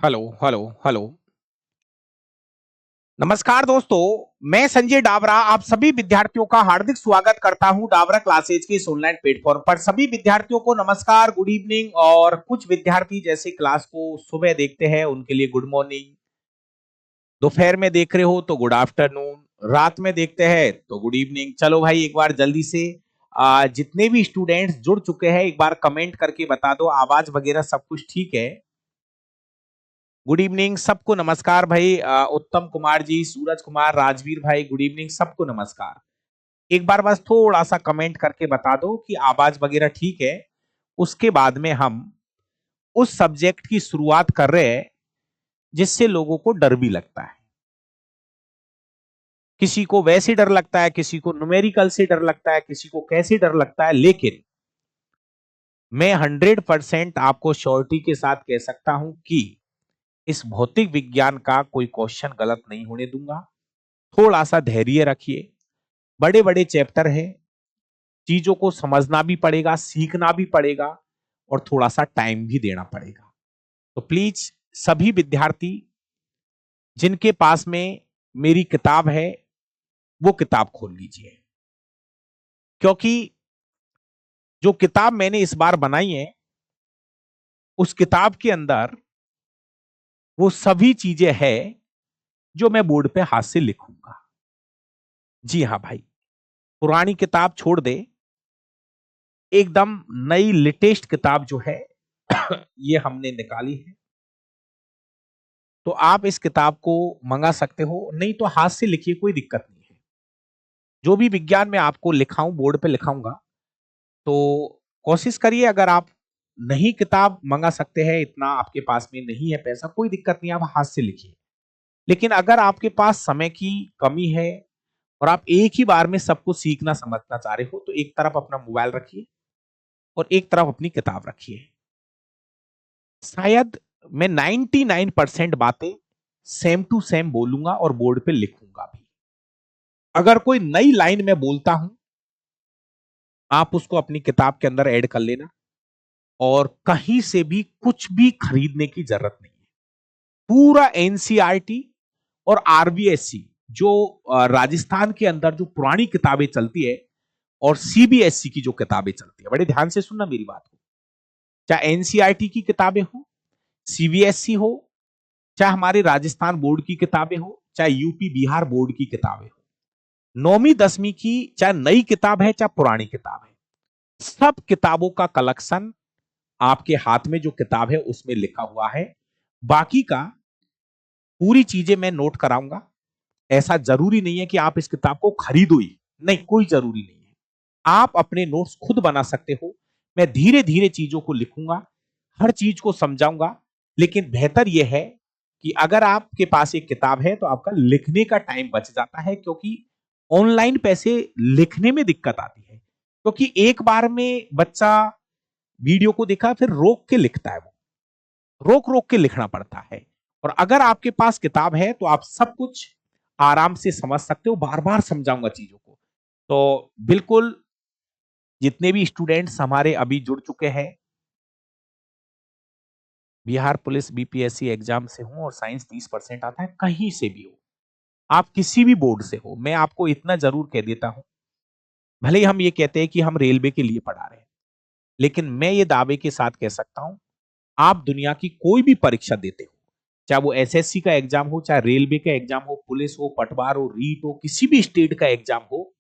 Hello hello hello. नमस्कार दोस्तों, मैं संजय डाबरा आप सभी विद्यार्थियों का हार्दिक स्वागत करता हूं डाबरा क्लासेज के इस ऑनलाइन प्लेटफॉर्म पर। सभी विद्यार्थियों को नमस्कार, गुड इवनिंग। और कुछ विद्यार्थी जैसे क्लास को सुबह देखते हैं उनके लिए गुड मॉर्निंग, दोपहर में देख रहे हो तो गुड आफ्टरनून, रात में देखते हैं तो गुड इवनिंग। चलो भाई, एक बार जल्दी से जितने भी स्टूडेंट्स जुड़ चुके हैं एक बार कमेंट करके बता दो, आवाज वगैरह सब कुछ ठीक है? गुड इवनिंग सबको, नमस्कार भाई। उत्तम कुमार जी, सूरज कुमार, राजवीर भाई, गुड इवनिंग सबको नमस्कार। एक बार बस थोड़ा सा कमेंट करके बता दो कि आवाज वगैरह ठीक है। उसके बाद में हम उस सब्जेक्ट की शुरुआत कर रहे हैं जिससे लोगों को डर भी लगता है। किसी को वैसे डर लगता है, किसी को न्यूमेरिकल से डर लगता है, किसी को कैसे डर लगता है, लेकिन मैं 100% आपको श्योरिटी के साथ कह सकता हूं कि इस भौतिक विज्ञान का कोई क्वेश्चन गलत नहीं होने दूंगा। थोड़ा सा धैर्य रखिए, बड़े बड़े चैप्टर हैं, चीजों को समझना भी पड़ेगा, सीखना भी पड़ेगा और थोड़ा सा टाइम भी देना पड़ेगा। तो प्लीज सभी विद्यार्थी जिनके पास में मेरी किताब है वो किताब खोल लीजिए, क्योंकि जो किताब मैंने इस बार बनाई है उस किताब के अंदर वो सभी चीजें हैं जो मैं बोर्ड पे हाथ से लिखूंगा। जी हाँ भाई, पुरानी किताब छोड़ दे, एकदम नई लेटेस्ट किताब जो है ये हमने निकाली है। तो आप इस किताब को मंगा सकते हो, नहीं तो हाथ से लिखिए, कोई दिक्कत नहीं है। जो भी विज्ञान में आपको लिखाऊं, बोर्ड पे लिखाऊंगा, तो कोशिश करिए। अगर आप नहीं किताब मंगा सकते हैं, इतना आपके पास में नहीं है पैसा, कोई दिक्कत नहीं, आप हाथ से लिखिए। लेकिन अगर आपके पास समय की कमी है और आप एक ही बार में सब कुछ सीखना समझना चाह रहे हो, तो एक तरफ अपना मोबाइल रखिए और एक तरफ अपनी किताब रखिए। शायद मैं 99% बातें सेम टू सेम बोलूंगा और बोर्ड पे लिखूंगा भी। अगर कोई नई लाइन में बोलता हूं, आप उसको अपनी किताब के अंदर ऐड कर लेना और कहीं से भी कुछ भी खरीदने की जरूरत नहीं है। पूरा एनसीईआरटी और आरबीएसई, जो राजस्थान के अंदर जो पुरानी किताबें चलती है, और सीबीएसई की जो किताबें चलती है, बड़े ध्यान से सुनना मेरी बात को। चाहे एनसीईआरटी की किताबें हो, सीबीएसई हो, चाहे हमारे राजस्थान बोर्ड की किताबें हो, चाहे यूपी बिहार बोर्ड की किताबें हो, नौवीं 10वीं की चाहे नई किताब है चाहे पुरानी किताब है, सब किताबों का कलेक्शन आपके हाथ में जो किताब है उसमें लिखा हुआ है। बाकी का पूरी चीजें मैं नोट कराऊंगा। ऐसा जरूरी नहीं है कि आप इस किताब को खरीदो ही, नहीं, कोई जरूरी नहीं है। आप अपने नोट्स खुद बना सकते हो। मैं धीरे धीरे चीजों को लिखूंगा, हर चीज को समझाऊंगा। लेकिन बेहतर यह है कि अगर आपके पास एक किताब है तो आपका लिखने का टाइम बच जाता है, क्योंकि ऑनलाइन पैसे लिखने में दिक्कत आती है, क्योंकि एक बार में बच्चा वीडियो को देखा फिर रोक के लिखता है, वो रोक रोक के लिखना पड़ता है। और अगर आपके पास किताब है तो आप सब कुछ आराम से समझ सकते हो। बार बार समझाऊंगा चीजों को। तो बिल्कुल, जितने भी स्टूडेंट्स हमारे अभी जुड़ चुके हैं, बिहार पुलिस बीपीएससी एग्जाम से हो और साइंस 30% आता है, कहीं से भी हो, आप किसी भी बोर्ड से हो, मैं आपको इतना जरूर कह देता हूं, भले ही हम ये कहते हैं कि हम रेलवे के लिए पढ़ा रहे हैं, लेकिन मैं ये दावे के साथ कह सकता हूं, आप दुनिया की कोई भी परीक्षा देते हो, चाहे वो एसएससी का एग्जाम हो, चाहे रेलवे का एग्जाम हो, पुलिस हो, पटवार हो, रीट हो, किसी भी स्टेट का एग्जाम हो,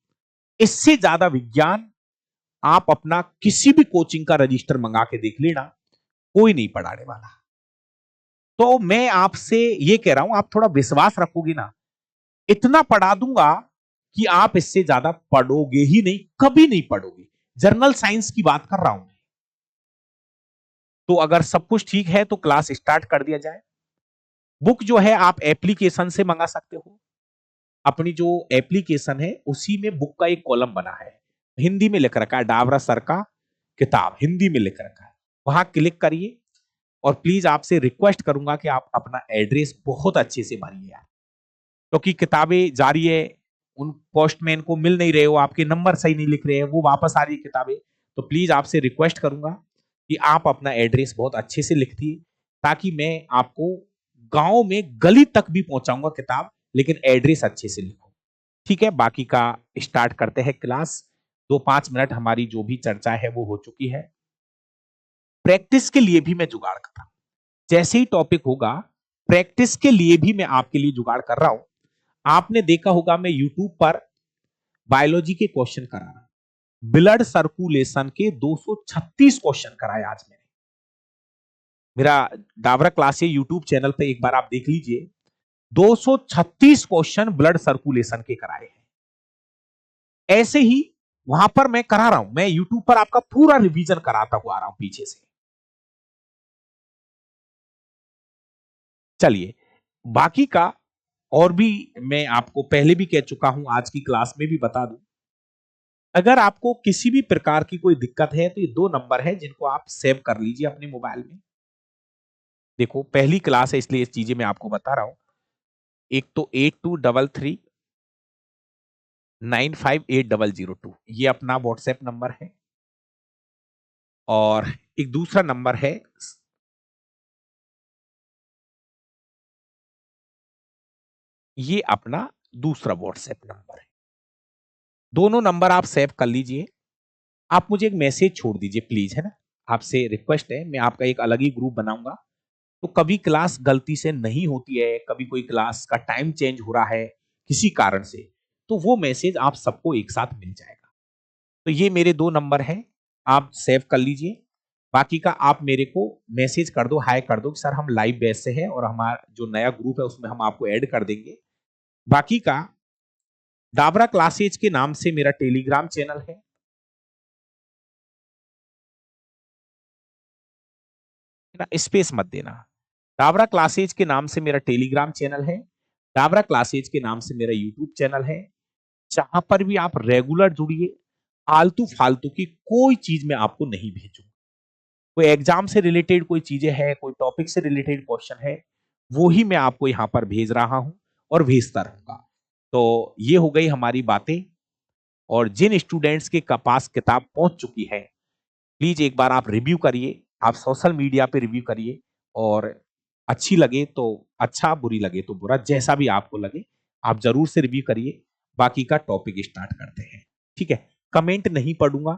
इससे ज्यादा विज्ञान आप अपना किसी भी कोचिंग का रजिस्टर मंगा के देख लेना, कोई नहीं पढ़ाने वाला। तो मैं आपसे ये कह रहा हूं, आप थोड़ा विश्वास रखोगे ना, इतना पढ़ा दूंगा कि आप इससे ज्यादा पढ़ोगे ही नहीं, कभी नहीं पढ़ोगे। जर्नल साइंस की बात कर रहा हूं। तो अगर सब कुछ ठीक है तो क्लास स्टार्ट कर दिया जाए। बुक जो है आप एप्लीकेशन से मंगा सकते हो। अपनी जो एप्लीकेशन है उसी में बुक का एक कॉलम बना है, हिंदी में लिख रखा है, डाबरा सर का किताब, हिंदी में लिख रखा है, वहां क्लिक करिए। और प्लीज आपसे रिक्वेस्ट करूंगा कि आप अपना एड्रेस बहुत अच्छे से भरिए यार, क्योंकि किताबें जारी है, उन पोस्टमैन को मिल नहीं रहे हो, आपके नंबर सही नहीं लिख रहे हैं, वो वापस आ रही है किताबें। तो प्लीज आपसे रिक्वेस्ट करूंगा कि आप अपना एड्रेस बहुत अच्छे से लिख दिए, ताकि मैं आपको गांव में गली तक भी पहुंचाऊंगा किताब, लेकिन एड्रेस अच्छे से लिखो। ठीक है, बाकी का स्टार्ट करते हैं क्लास। 2-5 मिनट हमारी जो भी चर्चा है वो हो चुकी है। प्रैक्टिस के लिए भी मैं जुगाड़ कर रहा हूं, जैसे ही टॉपिक होगा प्रैक्टिस के लिए भी मैं आपके लिए जुगाड़ कर रहा हूं। आपने देखा होगा मैं यूट्यूब पर बायोलॉजी के क्वेश्चन करा रहा हूं। ब्लड सर्कुलेशन के 236 क्वेश्चन कराए आज मैंने। मेरा डाबरा क्लास यूट्यूब चैनल पे एक बार आप देख लीजिए, 236 क्वेश्चन ब्लड सर्कुलेशन के कराए हैं। ऐसे ही वहां पर मैं करा रहा हूं, मैं यूट्यूब पर आपका पूरा रिवीजन कराता हुआ आ रहा हूं पीछे से। चलिए, बाकी का और भी मैं आपको पहले भी कह चुका हूं, आज की क्लास में भी बता दूं। अगर आपको किसी भी प्रकार की कोई दिक्कत है तो ये 2 नंबर है जिनको आप सेव कर लीजिए अपने मोबाइल में। देखो, पहली क्लास है इसलिए ये चीजें मैं आपको बता रहा हूं। एक तो 8233 95800 ये अपना व्हाट्सएप नंबर है। और एक दूसरा नंबर है, ये अपना दूसरा व्हाट्सएप नंबर है। दोनों नंबर आप सेव कर लीजिए। आप मुझे एक मैसेज छोड़ दीजिए प्लीज, है ना। आपसे रिक्वेस्ट है, मैं आपका एक अलग ही ग्रुप बनाऊंगा। तो कभी क्लास गलती से नहीं होती है, कभी कोई क्लास का टाइम चेंज हो रहा है किसी कारण से, तो वो मैसेज आप सबको एक साथ मिल जाएगा। तो ये मेरे 2 नंबर हैं, आप सेव कर लीजिए। बाकी का आप मेरे को मैसेज कर दो, हाय कर दो कि सर हम लाइव बैच से हैं और हमारा जो नया ग्रुप है उसमें हम आपको ऐड कर देंगे। बाकी का डाबरा क्लासेज के नाम से मेरा टेलीग्राम चैनल है। ना स्पेस मत देना। डाबरा क्लासेज के नाम से मेरा टेलीग्राम चैनल है। डाबरा क्लासेज के नाम से मेरा यूट्यूब चैनल है। जहां पर भी आप रेगुलर जुड़िए, आलतू फालतू की कोई चीज मैं आपको नहीं भेजूंगा। कोई एग्जाम से रिलेटेड कोई चीजें हैं, कोई टॉपिक से रिलेटेड क्वेश्चन है, वो ही मैं आपको यहां पर भेज रहा हूं और भेजता रहूंगा। तो ये हो गई हमारी बातें। और जिन स्टूडेंट्स के पास किताब पहुंच चुकी है, प्लीज एक बार आप रिव्यू करिए, आप सोशल मीडिया पे रिव्यू करिए। और अच्छी लगे तो अच्छा, बुरी लगे तो बुरा, जैसा भी आपको लगे आप जरूर से रिव्यू करिए। बाकी का टॉपिक स्टार्ट करते हैं। ठीक है, कमेंट नहीं पढ़ूंगा,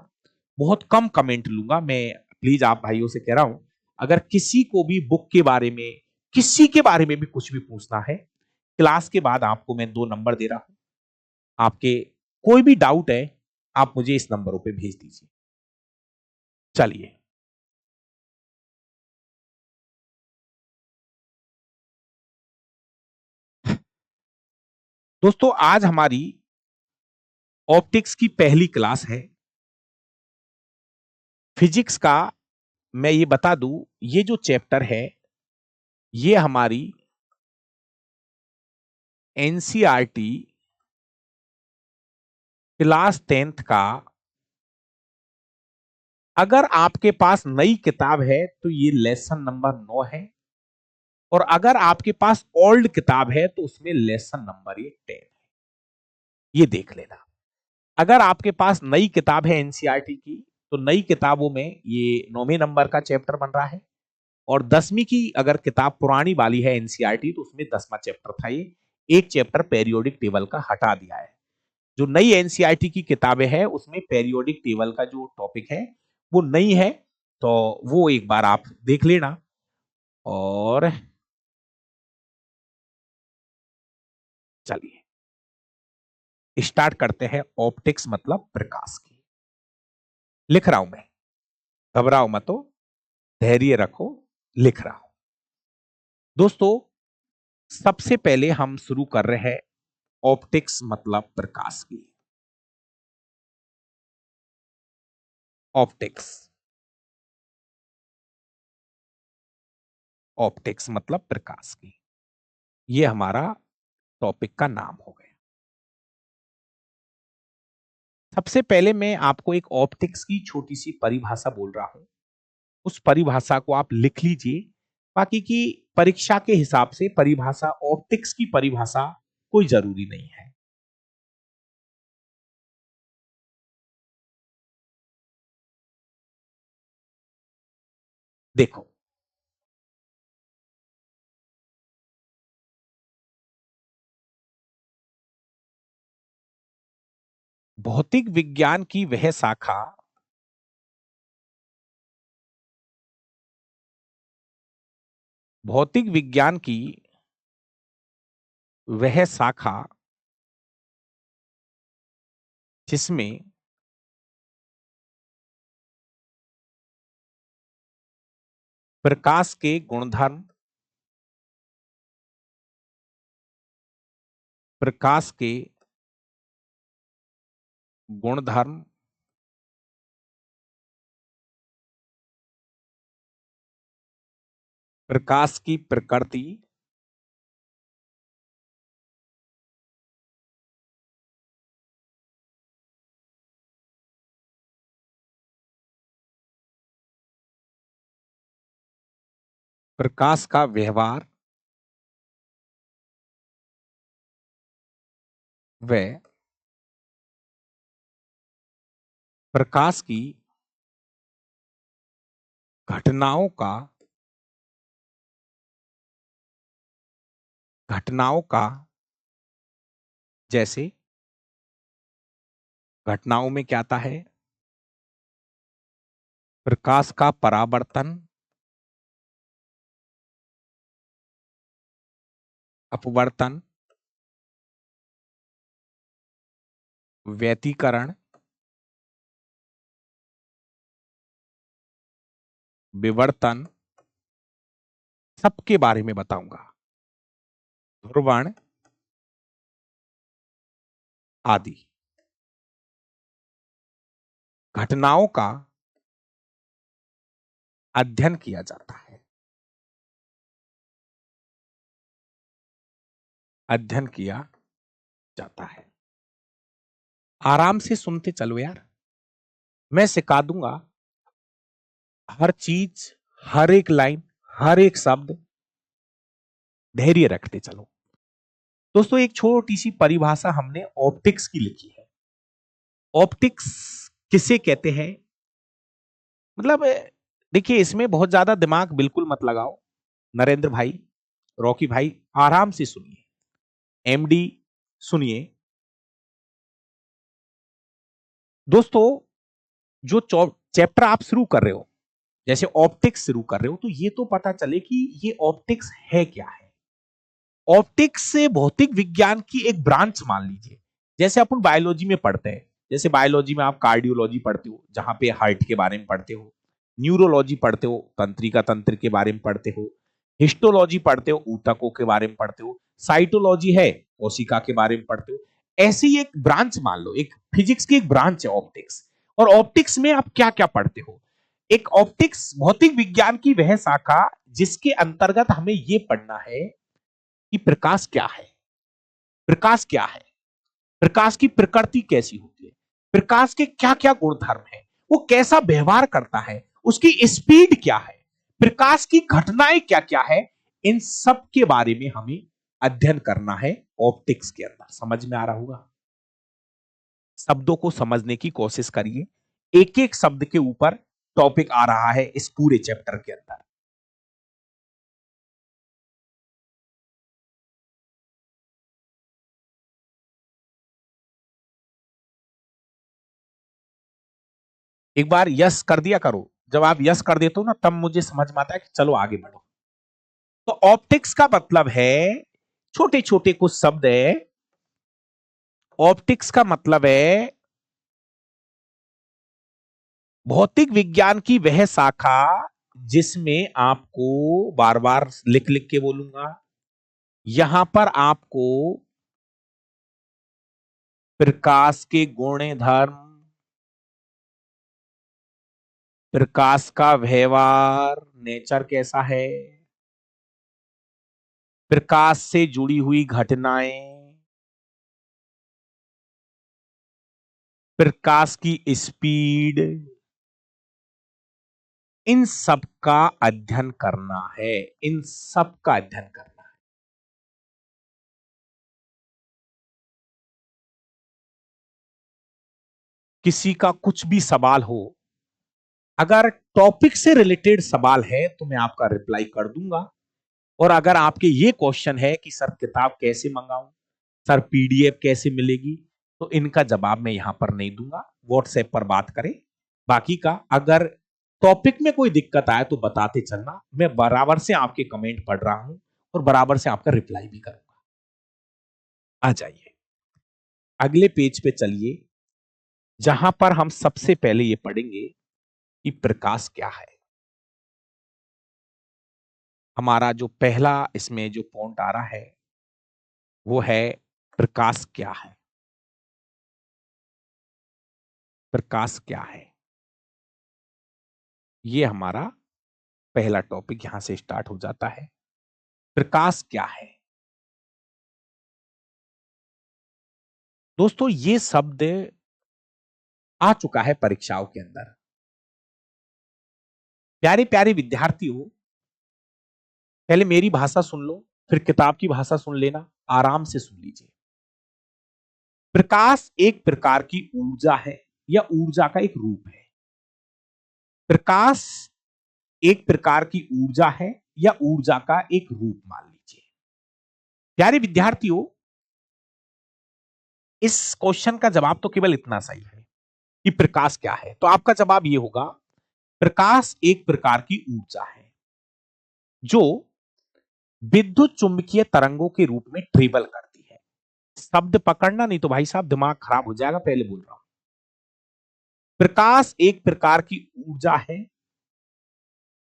बहुत कम कमेंट लूंगा मैं। प्लीज आप भाइयों से कह रहा हूं, अगर किसी को भी बुक के बारे में, किसी के बारे में भी कुछ भी पूछना है, क्लास के बाद आपको मैं 2 नंबर दे रहा हूं। आपके कोई भी डाउट है, आप मुझे इस नंबरों पे भेज दीजिए। चलिए, दोस्तों आज हमारी ऑप्टिक्स की पहली क्लास है। फिजिक्स का मैं ये बता दूं, ये जो चैप्टर है ये हमारी एनसीईआरटी क्लास 10th का, अगर आपके पास नई किताब है तो ये लेसन नंबर 9 है। और अगर आपके पास ओल्ड किताब है तो उसमें लेसन नंबर ये 10 है। ये देख लेना। अगर आपके पास नई किताब है एनसीईआरटी की, तो नई किताबों में ये 9वें नंबर का चैप्टर बन रहा है। और 10वीं की अगर किताब पुरानी वाली है एनसीईआरटी, तो उसमें 10वां चैप्टर था ये। एक चैप्टर पेरियोडिक टेबल का हटा दिया है। जो नई एनसीईआरटी की किताबें हैं उसमें पेरियोडिक टेबल का जो टॉपिक है वो नहीं है। तो वो एक बार आप देख लेना। और चलिए स्टार्ट करते हैं, ऑप्टिक्स मतलब प्रकाश की। लिख रहा हूं मैं, घबराओ मत, तो धैर्य रखो, लिख रहा हूं। दोस्तों, सबसे पहले हम शुरू कर रहे हैं ऑप्टिक्स मतलब प्रकाश की। ऑप्टिक्स, ऑप्टिक्स मतलब प्रकाश की, ये हमारा टॉपिक का नाम हो गया। सबसे पहले मैं आपको एक ऑप्टिक्स की छोटी सी परिभाषा बोल रहा हूं, उस परिभाषा को आप लिख लीजिए। बाकी की परीक्षा के हिसाब से परिभाषा, ऑप्टिक्स की परिभाषा कोई जरूरी नहीं है। देखो, भौतिक विज्ञान की वह शाखा भौतिक विज्ञान की वह शाखा जिसमें प्रकाश के गुणधर्म प्रकाश के गुणधर्म प्रकाश की प्रकृति प्रकाश का व्यवहार व प्रकाश की घटनाओं का जैसे घटनाओं में क्या आता है? प्रकाश का परावर्तन, अपवर्तन, व्यतिकरण, विवर्तन, सबके बारे में बताऊंगा। ध्रुवण आदि घटनाओं का अध्ययन किया जाता है। अध्ययन किया जाता है। आराम से सुनते चलो यार, मैं सिखा दूंगा हर चीज, हर एक लाइन, हर एक शब्द। धैर्य रखते चलो। दोस्तों, एक छोटी सी परिभाषा हमने ऑप्टिक्स की लिखी है। ऑप्टिक्स किसे कहते हैं? मतलब देखिए, इसमें बहुत ज्यादा दिमाग बिल्कुल मत लगाओ। नरेंद्र भाई, रॉकी भाई, आराम से सुनिए। एमडी सुनिए। दोस्तों, जो चैप्टर आप शुरू कर रहे हो, जैसे ऑप्टिक्स शुरू कर रहे हो, तो ये तो पता चले कि ये ऑप्टिक्स है क्या है। ऑप्टिक्स से भौतिक विज्ञान की एक ब्रांच मान लीजिए। जैसे अपन बायोलॉजी में पढ़ते हैं, जैसे बायोलॉजी में आप कार्डियोलॉजी पढ़ते हो, जहां पे हार्ट के बारे में पढ़ते हो। न्यूरोलॉजी पढ़ते हो, तंत्रिका तंत्र के बारे में पढ़ते हो। हिस्टोलॉजी पढ़ते हो, ऊतकों के बारे में पढ़ते हो। साइटोलॉजी है, कोशिका के बारे में पढ़ते हो। ऐसी एक ब्रांच मान लो, एक फिजिक्स की एक ब्रांच है ऑप्टिक्स। और ऑप्टिक्स में आप क्या क्या पढ़ते हो? एक ऑप्टिक्स भौतिक विज्ञान की वह शाखा जिसके अंतर्गत हमें यह पढ़ना है कि प्रकाश क्या है। प्रकाश क्या है? प्रकाश की प्रकृति कैसी होती है? प्रकाश के क्या क्या गुणधर्म है? वो कैसा व्यवहार करता है? उसकी स्पीड क्या है? प्रकाश की घटनाएं क्या क्या है? इन सब के बारे में हमें अध्ययन करना है ऑप्टिक्स के अंदर। समझ में आ रहा होगा? शब्दों को समझने की कोशिश करिए। एक एक शब्द के ऊपर टॉपिक आ रहा है इस पूरे चैप्टर के अंदर। एक बार यस कर दिया करो। जब आप यस कर देते हो ना, तब मुझे समझ में आता है कि चलो आगे बढ़ो। तो ऑप्टिक्स का मतलब है, छोटे छोटे कुछ शब्द है। ऑप्टिक्स का मतलब है भौतिक विज्ञान की वह शाखा जिसमें आपको, बार बार लिख लिख के बोलूंगा, यहां पर आपको प्रकाश के गुण धर्म, प्रकाश का व्यवहार, नेचर कैसा है, प्रकाश से जुड़ी हुई घटनाएं, प्रकाश की स्पीड, इन सब का अध्ययन करना है। इन सब का अध्ययन करना है। किसी का कुछ भी सवाल हो, अगर टॉपिक से रिलेटेड सवाल है तो मैं आपका रिप्लाई कर दूंगा। और अगर आपके ये क्वेश्चन है कि सर किताब कैसे मंगाऊं, सर पीडीएफ कैसे मिलेगी, तो इनका जवाब मैं यहां पर नहीं दूंगा, व्हाट्सएप पर बात करें। बाकी का अगर टॉपिक में कोई दिक्कत आए तो बताते चलना, मैं बराबर से आपके कमेंट पढ़ रहा हूं और बराबर से आपका रिप्लाई भी करूंगा। आ जाइए अगले पेज पे चलिए, जहां पर हम सबसे पहले ये पढ़ेंगे कि प्रकाश क्या है। हमारा जो पहला इसमें जो पॉइंट आ रहा है वो है प्रकाश क्या है। प्रकाश क्या है, ये हमारा पहला टॉपिक यहां से स्टार्ट हो जाता है। प्रकाश क्या है दोस्तों, ये शब्द आ चुका है परीक्षाओं के अंदर। प्यारे प्यारे विद्यार्थियों, पहले मेरी भाषा सुन लो, फिर किताब की भाषा सुन लेना, आराम से सुन लीजिए। प्रकाश एक प्रकार की ऊर्जा है या ऊर्जा का एक रूप है। प्रकाश एक प्रकार की ऊर्जा है या ऊर्जा का एक रूप मान लीजिए। प्यारे विद्यार्थियों, इस क्वेश्चन का जवाब तो केवल इतना सही है कि प्रकाश क्या है, तो आपका जवाब यह होगा प्रकाश एक प्रकार की ऊर्जा है जो विद्युत चुंबकीय तरंगों के रूप में ट्रेवल करती है। शब्द पकड़ना, नहीं तो भाई साहब दिमाग खराब हो जाएगा, पहले बोल रहा हूं। प्रकाश एक प्रकार की ऊर्जा है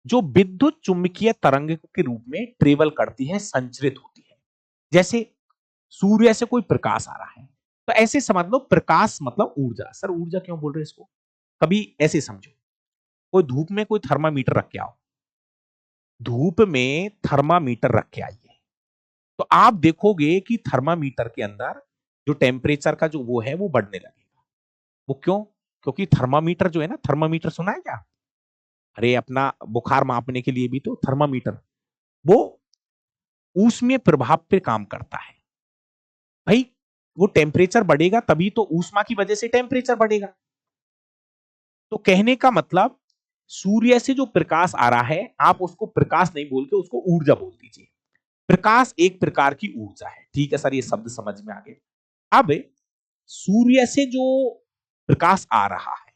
जो विद्युत चुंबकीय तरंग के रूप में ट्रेवल करती है, संचरित होती है। जैसे सूर्य से कोई प्रकाश आ रहा है तो ऐसे समझ लो प्रकाश मतलब ऊर्जा। सर ऊर्जा क्यों बोल रहे हैं इसको, कभी ऐसे समझो, कोई धूप में कोई थर्मामीटर रख के आओ, धूप में थर्मामीटर रख के आइए, तो आप देखोगे कि थर्मामीटर के अंदर जो टेम्परेचर का जो वो है वो बढ़ने लगेगा। वो क्यों? क्योंकि थर्मामीटर जो है ना, थर्मामीटर सुना है क्या? अरे अपना बुखार मापने के लिए भी तो थर्मामीटर, वो ऊष्मीय प्रभाव पे काम करता है भाई। वो टेम्परेचर बढ़ेगा तभी तो ऊष्मा की वजह से टेम्परेचर बढ़ेगा। तो कहने का मतलब सूर्य से जो प्रकाश आ रहा है आप उसको प्रकाश नहीं बोल के उसको ऊर्जा बोल दीजिए। प्रकाश एक प्रकार की ऊर्जा है, ठीक है सर, ये शब्द समझ में आ गए। अब सूर्य से जो प्रकाश आ रहा है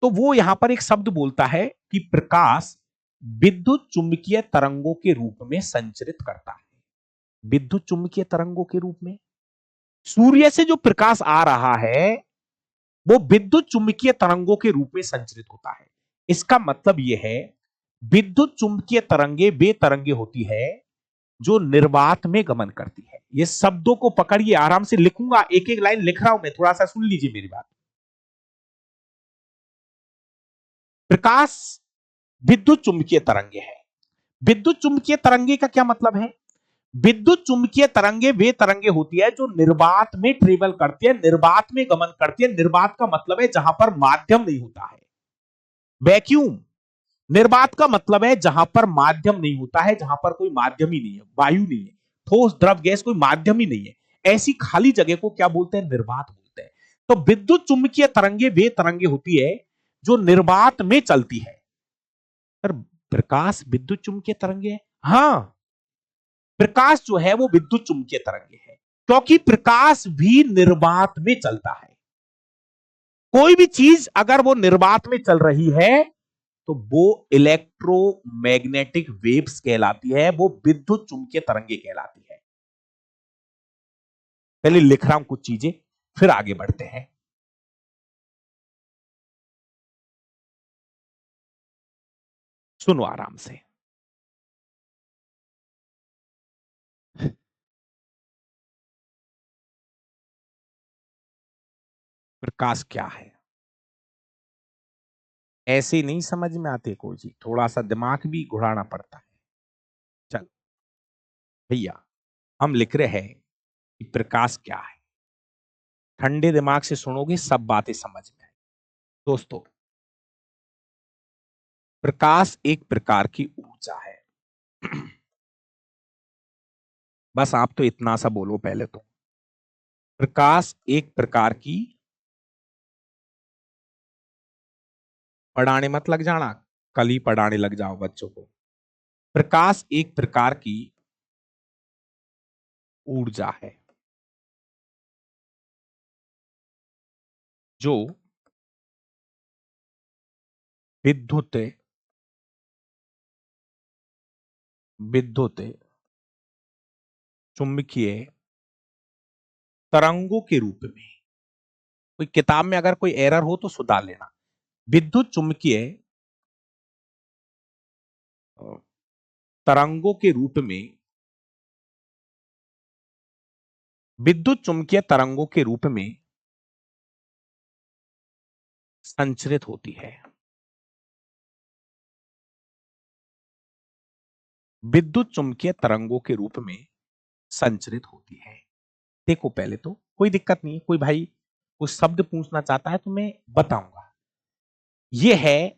तो वो यहां पर एक शब्द बोलता है कि प्रकाश विद्युत चुंबकीय तरंगों के रूप में संचरित करता है। विद्युत चुंबकीय तरंगों के रूप में सूर्य से जो प्रकाश आ रहा है वो विद्युत चुंबकीय तरंगों के रूप में संचरित होता है। इसका मतलब यह है विद्युत चुंबकीय तरंगे वे तरंगे होती है जो निर्वात में गमन करती है। ये शब्दों को पकड़िए, आराम से लिखूंगा, एक एक लाइन लिख रहा हूं मैं, थोड़ा सा सुन लीजिए मेरी बात। प्रकाश विद्युत चुंबकीय तरंगे है। विद्युत चुंबकीय तरंगे का क्या मतलब है? विद्युत चुंबकीय तरंगे वे तरंगे होती है जो निर्वात में ट्रेवल करती है, निर्वात में गमन करती है। निर्वात का मतलब है जहां पर माध्यम नहीं होता है, वैक्यूम। निर्वात का मतलब है जहां पर माध्यम नहीं होता है, जहां पर कोई माध्यम ही नहीं है, वायु नहीं है, ठोस द्रव गैस कोई माध्यम ही नहीं है, ऐसी खाली जगह को क्या बोलते हैं? निर्वात बोलते हैं। तो विद्युत चुंबकीय तरंगे वे तरंगे होती है जो निर्वात में चलती है। सर प्रकाश विद्युत चुंबकीय तरंगे है? हाँ, प्रकाश जो है वो विद्युत चुंबकीय तरंगे है, क्योंकि प्रकाश भी निर्वात में चलता है। कोई भी चीज अगर वो निर्वात में चल रही है तो वो इलेक्ट्रोमैग्नेटिक वेव्स कहलाती है, वो विद्युत चुंबकीय तरंगे कहलाती है। पहले लिख रहा हूं कुछ चीजें, फिर आगे बढ़ते हैं। सुनो आराम से। प्रकाश क्या है? ऐसे नहीं समझ में आते कोई चीज, थोड़ा सा दिमाग भी घुराना पड़ता है। चल भैया, हम लिख रहे हैं कि प्रकाश क्या है। ठंडे दिमाग से सुनोगे सब बातें समझ में आए। दोस्तों, प्रकाश एक प्रकार की ऊर्जा है। बस आप तो इतना सा बोलो पहले तो। प्रकाश एक प्रकार की, पढ़ाने मत लग जाना, कल ही पढ़ाने लग जाओ बच्चों को। प्रकाश एक प्रकार की ऊर्जा है जो विद्युत विद्युत चुंबकीय तरंगों के रूप में, कोई किताब में अगर कोई एरर हो तो सुधार लेना, विद्युत चुंबकीय तरंगों के रूप में, विद्युत चुंबकीय तरंगों के रूप में संचरित होती है। विद्युत चुंबकीय तरंगों के रूप में संचरित होती है। देखो पहले तो कोई दिक्कत नहीं है, कोई भाई कुछ शब्द पूछना चाहता है तो मैं बताऊंगा। ये है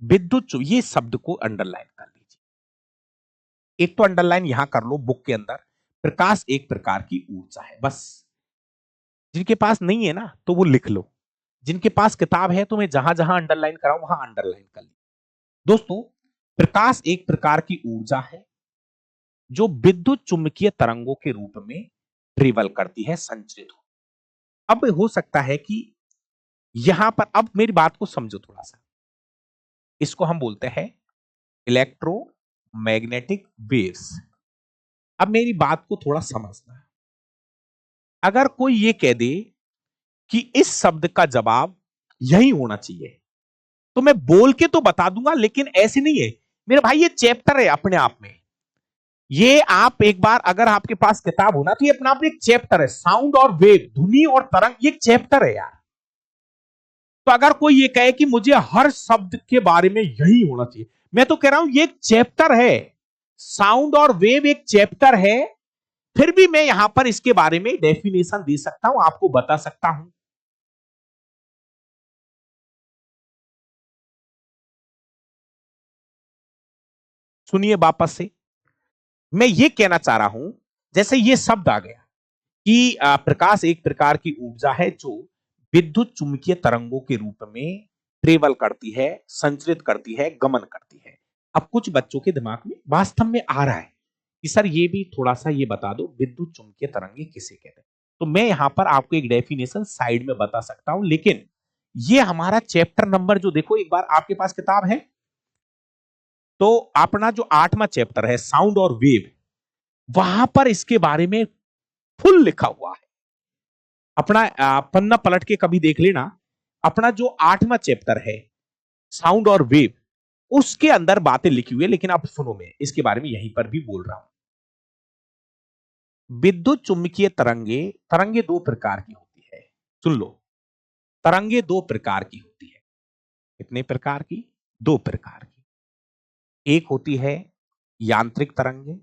ये शब्द को अंडरलाइन कर लीजिए। एक तो अंडरलाइन यहां कर लो बुक के अंदर, प्रकाश एक प्रकार की ऊर्जा है, बस। जिनके पास नहीं है ना तो वो लिख लो, जिनके पास किताब है तो मैं जहां जहां अंडरलाइन कराऊं वहां अंडरलाइन कर ली। दोस्तों, प्रकाश एक प्रकार की ऊर्जा है जो विद्युत चुंबकीय तरंगों के रूप में ट्रेवल करती है, संचरित हो। अब हो सकता है कि यहां पर, अब मेरी बात को समझो थोड़ा सा, इसको हम बोलते हैं इलेक्ट्रोमैग्नेटिक वेव्स। अब मेरी बात को थोड़ा समझना, अगर कोई ये कह दे कि इस शब्द का जवाब यही होना चाहिए तो मैं बोल के तो बता दूंगा, लेकिन ऐसे नहीं है मेरे भाई, ये चैप्टर है अपने आप में। ये आप एक बार अगर आपके पास किताब हो ना तो ये अपना आप एक चैप्टर है, साउंड और वेव, ध्वनि और तरंग, ये चैप्टर है यार। तो अगर कोई ये कहे कि मुझे हर शब्द के बारे में यही होना चाहिए, मैं तो कह रहा हूं ये एक चैप्टर है, साउंड और वेव एक चैप्टर है। फिर भी मैं यहां पर इसके बारे में डेफिनेशन दे सकता हूं, आपको बता सकता हूं। सुनिए वापस से, मैं ये कहना चाह रहा हूं, जैसे ये शब्द आ गया कि प्रकाश एक प्रकार की ऊर्जा है जो विद्युत चुंबकीय तरंगों के रूप में ट्रेवल करती है, संचरित करती है, गमन करती है। अब कुछ बच्चों के दिमाग में वास्तव में आ रहा है कि सर ये भी थोड़ा सा ये बता दो, विद्युत चुंबकीय तरंगे किसे कहते हैं। तो मैं यहां पर आपको एक डेफिनेशन साइड में बता सकता हूं, लेकिन ये हमारा चैप्टर नंबर जो, देखो एक बार आपके पास किताब है तो अपना जो 8वां चैप्टर है साउंड और वेव, वहां पर इसके बारे में फुल लिखा हुआ है। अपना पन्ना पलट के कभी देख लेना, अपना जो 8वां चैप्टर है साउंड और वेव, उसके अंदर बातें लिखी हुई है। लेकिन अब सुनो, मैं इसके बारे में यहीं पर भी बोल रहा हूं। विद्युत चुंबकीय तरंगे, तरंगे दो प्रकार की होती है, सुन लो, तरंगे दो प्रकार की होती है। कितने प्रकार की? दो प्रकार की। एक होती है यांत्रिक तरंगे,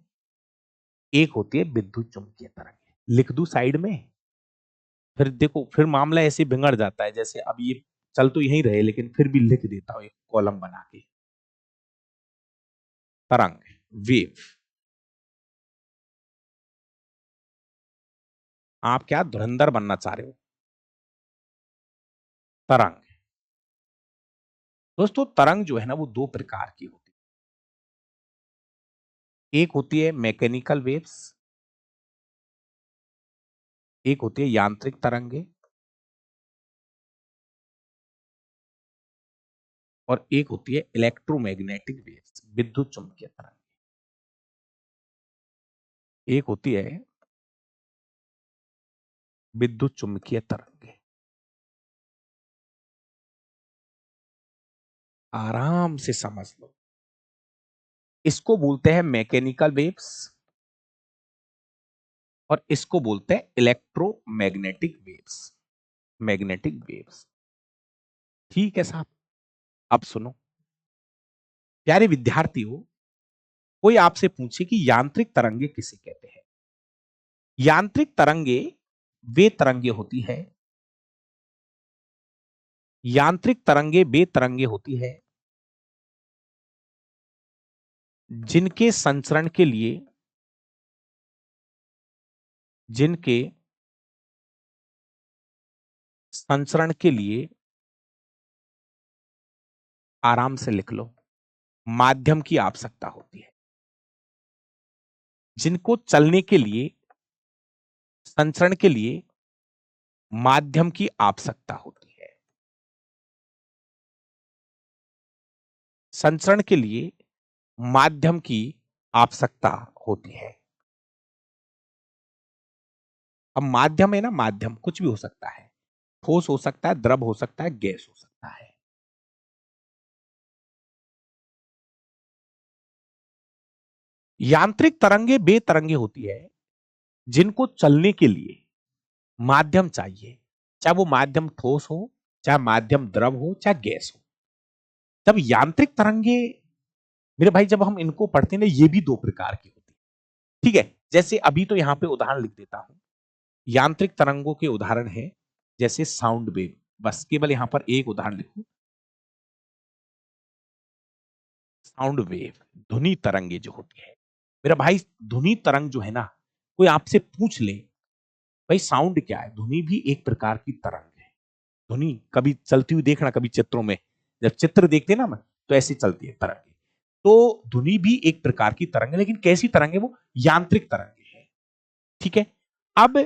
एक होती है विद्युत चुंबकीय तरंगे। लिख दूं साइड में? फिर देखो, फिर मामला ऐसे बिगड़ जाता है, जैसे अब ये चल तो यहीं रहे लेकिन फिर भी लिख देता हूं एक कॉलम बना के। तरंग, वेव। आप क्या धुरंधर बनना चाह रहे हो? तरंग। दोस्तों, तरंग जो है ना वो दो प्रकार की होती है। एक होती है मैकेनिकल वेव्स, एक होती है यांत्रिक तरंगे, और एक होती है इलेक्ट्रोमैग्नेटिक वेव्स, विद्युत चुंबकीय तरंग। एक होती है विद्युत चुंबकीय तरंगे। आराम से समझ लो, इसको बोलते हैं मैकेनिकल वेव्स और इसको बोलते हैं इलेक्ट्रोमैग्नेटिक वेव्स, मैग्नेटिक वेव्स। ठीक है साहब। अब सुनो प्यारे विद्यार्थियों, कोई आपसे पूछे कि यांत्रिक तरंगे किसे कहते हैं। यांत्रिक तरंगे वे तरंगे होती है, यांत्रिक तरंगे वे तरंगे होती है जिनके संचरण के लिए, जिनके संचरण के लिए, आराम से लिख लो, माध्यम की आवश्यकता होती है। जिनको चलने के लिए, संचरण के लिए माध्यम की आवश्यकता होती है। संचरण के लिए माध्यम की आवश्यकता होती है। अब माध्यम है ना, माध्यम कुछ भी हो सकता है, ठोस हो सकता है, द्रव हो सकता है, गैस हो सकता है। यांत्रिक तरंगे बेतरंगे होती है जिनको चलने के लिए माध्यम चाहिए, चाहे वो माध्यम ठोस हो, चाहे माध्यम द्रव हो, चाहे गैस हो। जब यांत्रिक तरंगे, मेरे भाई, जब हम इनको पढ़ते हैं ना, ये भी दो प्रकार की होती है। ठीक है, जैसे अभी तो यहां पे उदाहरण लिख देता हूं। यांत्रिक तरंगों के उदाहरण है जैसे साउंड वेव, बस केवल यहां पर एक उदाहरण लिखूं। साउंड वेव, ध्वनि तरंगे जो होती है, मेरा भाई, ध्वनि तरंग जो है ना, कोई आपसे पूछ ले भाई साउंड क्या है, ध्वनि भी एक प्रकार की तरंग है। ध्वनि कभी चलती हुई देखना, कभी चित्रों में जब चित्र देखते ना तो ऐसी चलती है तरंगे। तो ध्वनि भी एक प्रकार की तरंग है, लेकिन कैसी तरंग है वो, यांत्रिक तरंग है। ठीक है, अब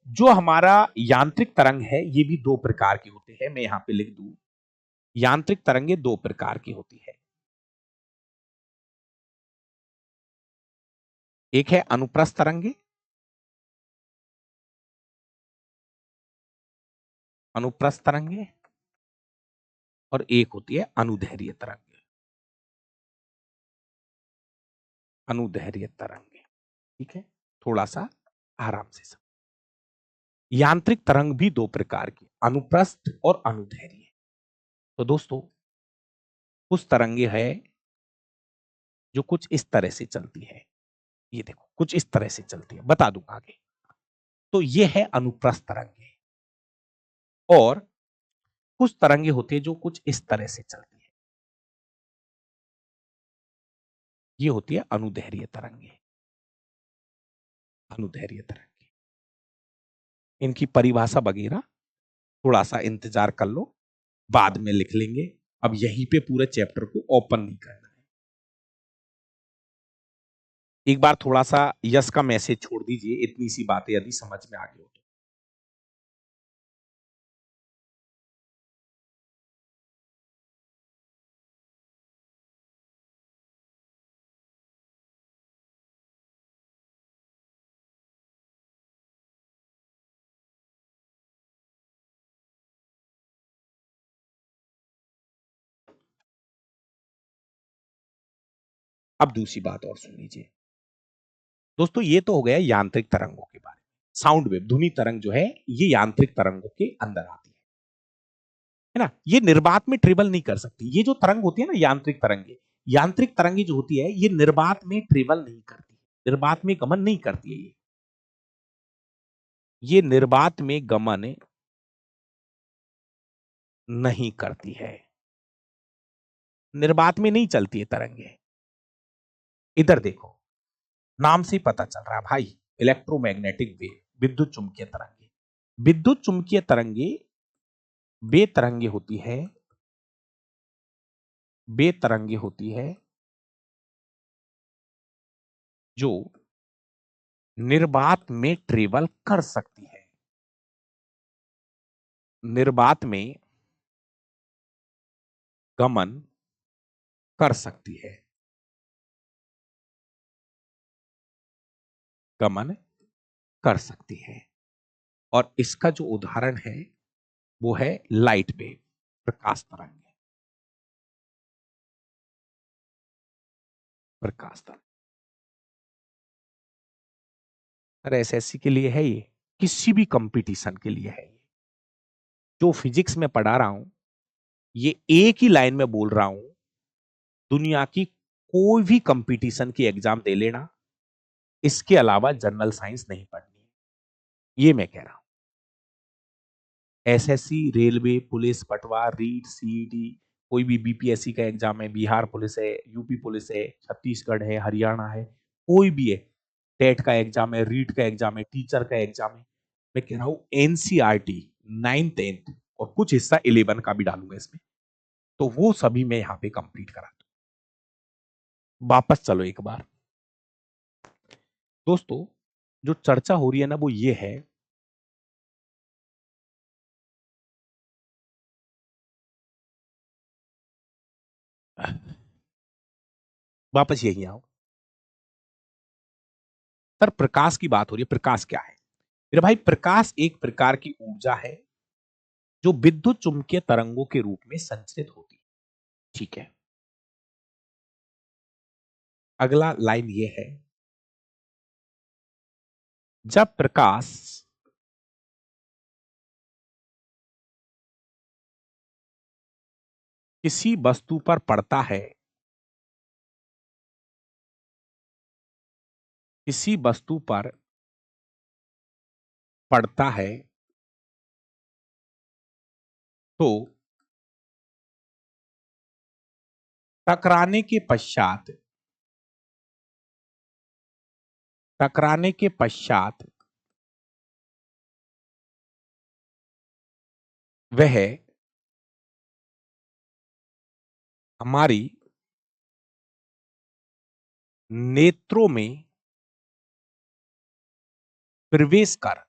जो हमारा यांत्रिक तरंग है ये भी दो प्रकार की होते हैं, मैं यहां पे लिख दूं, यांत्रिक तरंगे दो प्रकार की होती है। एक है अनुप्रस्थ तरंगे, अनुप्रस्थ तरंगे, और एक होती है अनुदैर्घ्य तरंगे, अनुदैर्घ्य तरंगे। ठीक है, थोड़ा सा आराम से समझ। यांत्रिक तरंग भी दो प्रकार की, अनुप्रस्थ और अनुदैर्घ्य। तो दोस्तों, कुछ तरंगे है जो कुछ इस तरह से चलती है, ये देखो कुछ इस तरह से चलती है, बता दूंगा आगे। तो ये है अनुप्रस्थ तरंगे। और कुछ तरंगे होती है जो कुछ इस तरह से चलती है, ये होती है अनुदैर्घ्य तरंगे, अनुदैर्घ्य तरंगे। इनकी परिभाषा वगैरह थोड़ा सा इंतजार कर लो, बाद में लिख लेंगे। अब यहीं पे पूरे चैप्टर को ओपन नहीं करना है। एक बार थोड़ा सा यस का मैसेज छोड़ दीजिए, इतनी सी बातें यदि समझ में आ गई हो तो। अब दूसरी बात और सुन लीजिए दोस्तों, ये तो हो गया यांत्रिक तरंगों के बारे में। साउंड वेव, ध्वनि तरंग जो है, ये यांत्रिक तरंगों के अंदर आती है ना। ये निर्वात में ट्रेवल नहीं कर सकती। ये जो तरंग होती है ना, यांत्रिक तरंगे, यांत्रिक तरंगे जो होती है, ये निर्वात में ट्रेवल नहीं करती, निर्वात में गमन नहीं करती है। ये निर्वात में गमन नहीं करती है, निर्वात में नहीं चलती है तरंगे। इधर देखो, नाम से पता चल रहा है भाई, इलेक्ट्रोमैग्नेटिक वेव, विद्युत चुंबकीय तरंगे। विद्युत चुंबकीय तरंगे बेतरंगे होती है, बेतरंगे होती है जो निर्वात में ट्रेवल कर सकती है, निर्वात में गमन कर सकती है, गमन कर सकती है। और इसका जो उदाहरण है वो है लाइट वेव, प्रकाश तरंग, प्रकाश तरंग। अरे एसएससी के लिए है ये, किसी भी कंपटीशन के लिए है ये। जो फिजिक्स में पढ़ा रहा हूं, ये एक ही लाइन में बोल रहा हूं, दुनिया की कोई भी कंपटीशन की एग्जाम दे लेना, इसके अलावा जनरल साइंस नहीं पढ़नी है, ये मैं कह रहा हूं। एसएससी, रेलवे, पुलिस, पटवार, रीट, सीईटी, कोई भी बीपीएससी का एग्जाम है, बिहार पुलिस है, यूपी पुलिस है, छत्तीसगढ़ है, हरियाणा है, कोई भी है, टेट का एग्जाम है, रीट का एग्जाम है, टीचर का एग्जाम है, मैं कह रहा हूं एनसीईआरटी 9th 10th और कुछ हिस्सा 11 का भी डालूंगा इसमें, तो वो सभी मैं यहां पे कंप्लीट करा दूं। वापस चलो एक बार दोस्तों, जो चर्चा हो रही है ना वो ये है, वापस यही आओ। सर प्रकाश की बात हो रही है, प्रकाश क्या है मेरे भाई? प्रकाश एक प्रकार की ऊर्जा है जो विद्युत चुंबकीय तरंगों के रूप में संचरित होती है। ठीक है, अगला लाइन ये है, जब प्रकाश किसी वस्तु पर पड़ता है, किसी वस्तु पर पड़ता है तो टकराने के पश्चात, टकराने के पश्चात वह हमारी नेत्रों में प्रवेश कर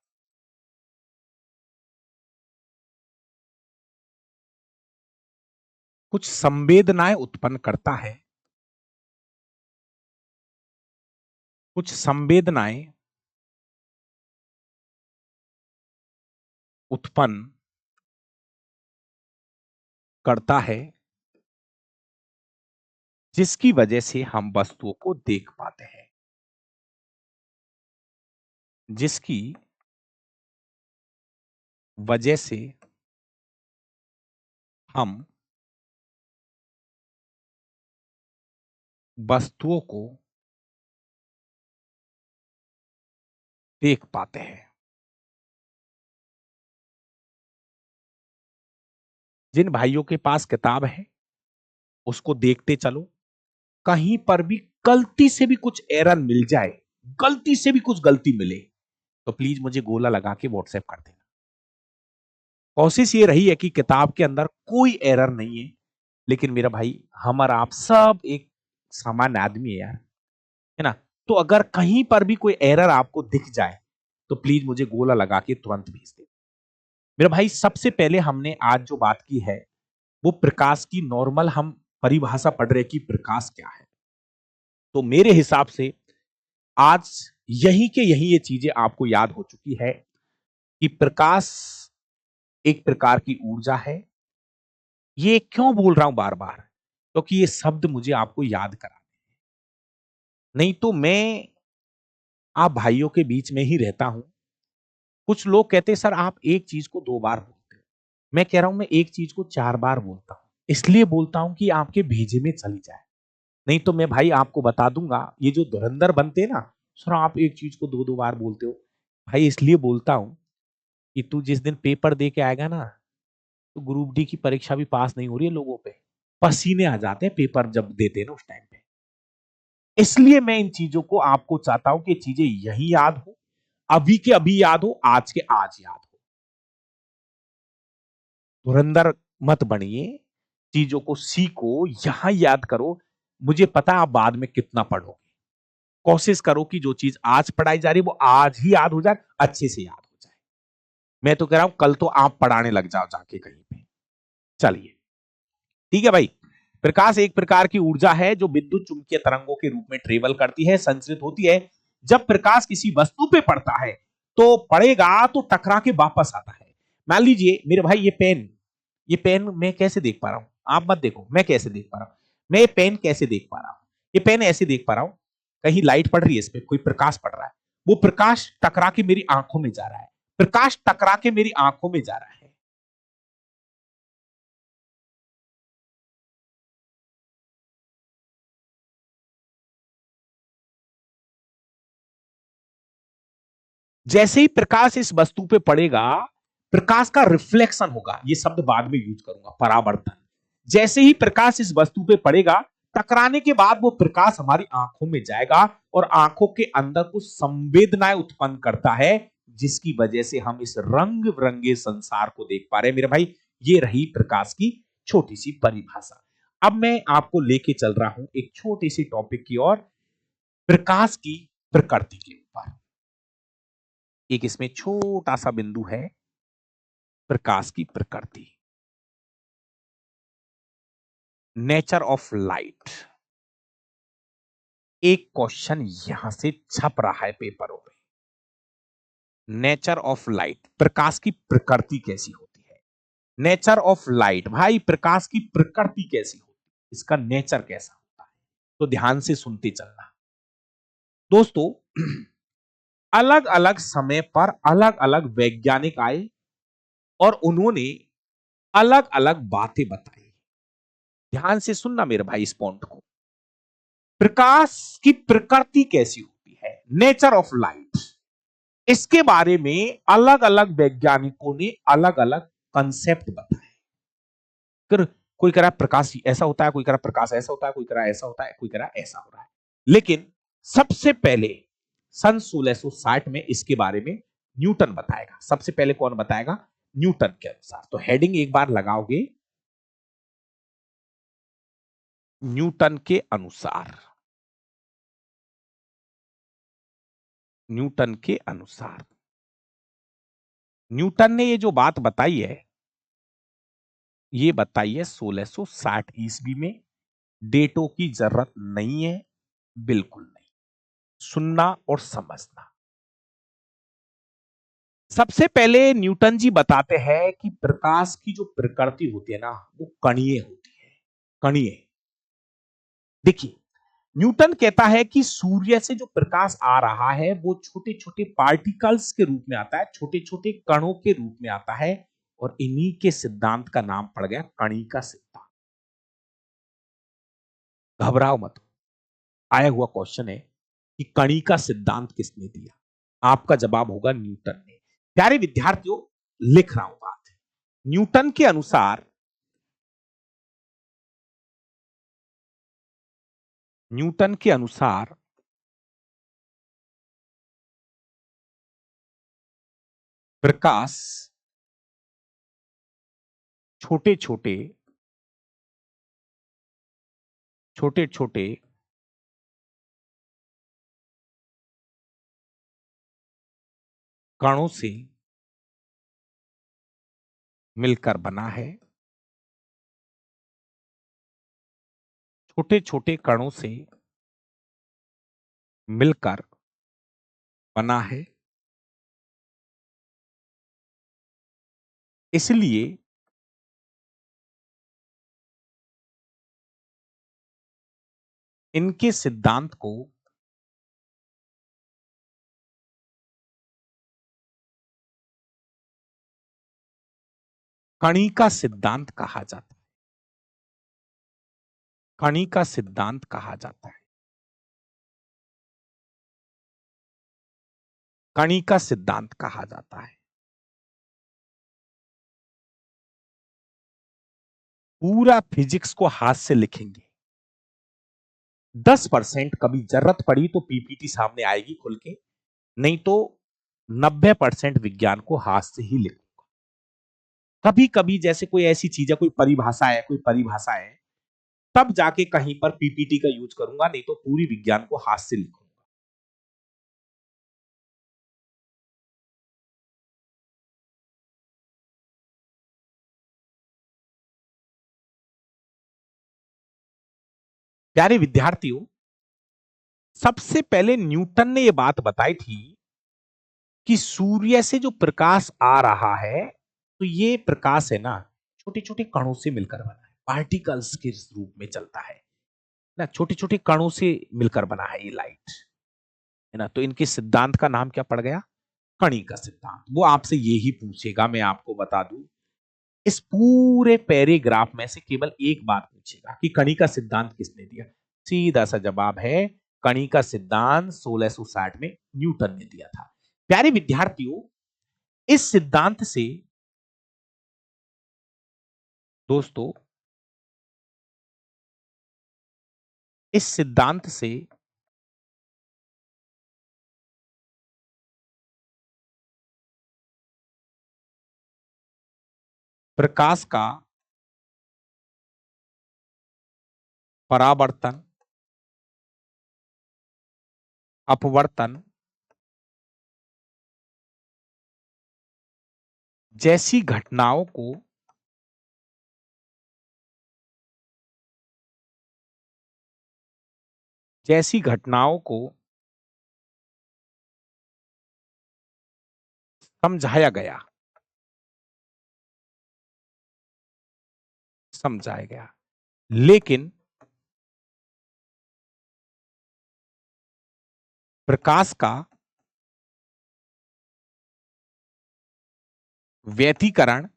कुछ संवेदनाएं उत्पन्न करता है, कुछ संवेदनाएं उत्पन्न करता है, जिसकी वजह से हम वस्तुओं को देख पाते हैं, जिसकी वजह से हम वस्तुओं को देख पाते हैं। जिन भाइयों के पास किताब है उसको देखते चलो, कहीं पर भी गलती से भी कुछ एरर मिल जाए, गलती से भी कुछ गलती मिले तो प्लीज मुझे गोला लगा के व्हाट्सएप कर देना। कोशिश ये रही है कि किताब के अंदर कोई एरर नहीं है, लेकिन मेरा भाई हम और आप सब एक सामान्य आदमी है यार, है ना? तो अगर कहीं पर भी कोई एरर आपको दिख जाए तो प्लीज मुझे गोला लगा के तुरंत भेज दे। मेरा भाई सबसे पहले हमने आज जो बात की है वो प्रकाश की नॉर्मल हम परिभाषा पढ़ रहे कि प्रकाश क्या है। तो मेरे हिसाब से आज यही के यही ये चीजें आपको याद हो चुकी है कि प्रकाश एक प्रकार की ऊर्जा है। ये क्यों बोल रहा हूं बार बार? क्योंकि ये शब्द मुझे आपको याद करा, नहीं तो मैं आप भाइयों के बीच में ही रहता हूं। कुछ लोग कहते हैं सर आप एक चीज को दो बार बोलते हो, मैं कह रहा हूं मैं एक चीज को चार बार बोलता हूं, इसलिए बोलता हूं कि आपके भेजे में चली जाए। नहीं तो मैं भाई आपको बता दूंगा, ये जो धुरंधर बनते हैं ना, सर आप एक चीज को दो दो बार बोलते हो, भाई इसलिए बोलता हूं कि तू जिस दिन पेपर दे के आएगा ना, तो ग्रुप डी की परीक्षा भी पास नहीं हो रही है लोगों पे, पसीने आ जाते हैं पेपर जब देते हैं ना उस टाइम पे। इसलिए मैं इन चीजों को आपको चाहता हूं कि चीजें यही याद हो, अभी के अभी याद हो, आज के आज याद हो। धुरंधर मत बनिए, चीजों को सीखो, यहां याद करो। मुझे पता आप बाद में कितना पढ़ोगे, कोशिश करो कि जो चीज आज पढ़ाई जा रही है वो आज ही याद हो जाए, अच्छे से याद हो जाए। मैं तो कह रहा हूं कल तो आप पढ़ाने लग जाओ जाके कहीं पे। चलिए ठीक है भाई। प्रकाश एक प्रकार की ऊर्जा है जो विद्युत चुंबकीय तरंगों के रूप में ट्रेवल करती है, संचरित होती है। जब प्रकाश किसी वस्तु पे पड़ता है तो पड़ेगा तो टकरा के वापस आता है। मान लीजिए मेरे भाई ये पेन, ये पेन मैं कैसे देख पा रहा हूं? आप मत देखो मैं कैसे देख पा रहा हूं। मैं ये पेन कैसे देख पा रहा हूं? ये पेन ऐसे देख पा रहा हूं, कहीं लाइट पड़ रही है, इस पे कोई प्रकाश पड़ रहा है, वो प्रकाश टकरा के मेरी आंखों में जा रहा है, प्रकाश टकरा के मेरी आंखों में जा रहा है। जैसे ही प्रकाश इस वस्तु पे पड़ेगा, प्रकाश का रिफ्लेक्शन होगा, ये शब्द बाद में यूज करूंगा, परावर्तन। जैसे ही प्रकाश इस वस्तु पे पड़ेगा, टकराने के बाद वो प्रकाश हमारी आंखों में जाएगा और आंखों के अंदर कुछ संवेदनाएं उत्पन्न करता है, जिसकी वजह से हम इस रंग बिरंगे संसार को देख पा रहे हैं। मेरे भाई ये रही प्रकाश की छोटी सी परिभाषा। अब मैं आपको लेके चल रहा हूं एक छोटी सी टॉपिक की ओर, प्रकाश की प्रकृति के ऊपर। एक इसमें छोटा सा बिंदु है, प्रकाश की प्रकृति, नेचर ऑफ लाइट। एक क्वेश्चन यहां से छप रहा है पेपरों में। नेचर ऑफ लाइट, प्रकाश की प्रकृति कैसी होती है? नेचर ऑफ लाइट, भाई प्रकाश की प्रकृति कैसी होती है, इसका नेचर कैसा होता है? तो ध्यान से सुनते चलना दोस्तों। अलग अलग समय पर अलग अलग वैज्ञानिक आए और उन्होंने अलग अलग बातें बताई। ध्यान से सुनना मेरे भाई इस पॉइंट को। प्रकाश की प्रकृति कैसी होती है, नेचर ऑफ लाइट, इसके बारे में अलग अलग वैज्ञानिकों ने अलग अलग कंसेप्ट बताए। फिर कोई कह रहा है प्रकाश ऐसा होता है, कोई कह रहा है प्रकाश ऐसा होता है, कोई कह रहा है ऐसा होता है, कोई कह रहा है ऐसा हो रहा है। लेकिन सबसे पहले सन 1660 में इसके बारे में न्यूटन बताएगा। सबसे पहले कौन बताएगा? न्यूटन के अनुसार। तो हेडिंग एक बार लगाओगे, न्यूटन के अनुसार। न्यूटन के अनुसार न्यूटन ने ये जो बात बताई है, ये बताई है 1660 ईस्वी में। डेटों की जरूरत नहीं है, बिल्कुल नहीं। सुनना और समझना। सबसे पहले न्यूटन जी बताते हैं कि प्रकाश की जो प्रकृति होती है ना, वो कणीय होती है। कणीय। देखिए, न्यूटन कहता है कि सूर्य से जो प्रकाश आ रहा है वो छोटे छोटे पार्टिकल्स के रूप में आता है, छोटे छोटे कणों के रूप में आता है। और इन्हीं के सिद्धांत का नाम पड़ गया कणिका सिद्धांत। घबराओ मत। आया हुआ क्वेश्चन है कि कणिका सिद्धांत किसने दिया? आपका जवाब होगा न्यूटन ने। प्यारे विद्यार्थियों, लिख रहा हूं बात। न्यूटन के अनुसार, न्यूटन के अनुसार प्रकाश छोटे छोटे छोटे छोटे कणों से मिलकर बना है। छोटे छोटे कणों से मिलकर बना है। इसलिए इनके सिद्धांत को कणिका सिद्धांत कहा जाता है। कणिका सिद्धांत कहा जाता है। कणिका सिद्धांत कहा जाता है। पूरा फिजिक्स को हाथ से लिखेंगे। 10% कभी जरूरत पड़ी तो पीपीटी सामने आएगी खुल के, नहीं तो 90% विज्ञान को हाथ से ही लिखूंगा। कभी कभी जैसे कोई ऐसी चीज है, कोई परिभाषा है, कोई परिभाषा है, तब जाके कहीं पर पीपीटी का यूज करूंगा, नहीं तो पूरी विज्ञान को हाथ से लिखूंगा। प्यारे विद्यार्थियों, सबसे पहले न्यूटन ने यह बात बताई थी कि सूर्य से जो प्रकाश आ रहा है, तो ये प्रकाश है ना, छोटे छोटे कणों से मिलकर बना है, पार्टिकल्स के रूप में चलता है ना, छोटे छोटे कणों से मिलकर बना है ये लाइट, है ना। तो इनके सिद्धांत का नाम क्या पड़ गया? कणिका सिद्धांत। वो आपसे यही पूछेगा, मैं आपको बता दूं, इस पूरे पैराग्राफ में से केवल एक बात पूछेगा कि कणिका सिद्धांत किसने दिया। सीधा सा जवाब है, कणिका सिद्धांत 1660 में न्यूटन ने दिया था। प्यारे विद्यार्थियों, इस सिद्धांत से दोस्तों, इस सिद्धांत से प्रकाश का परावर्तन, अपवर्तन जैसी घटनाओं को जैसी घटनाओं को समझाया गया, समझाया गया, लेकिन प्रकाश का व्यतिकरण,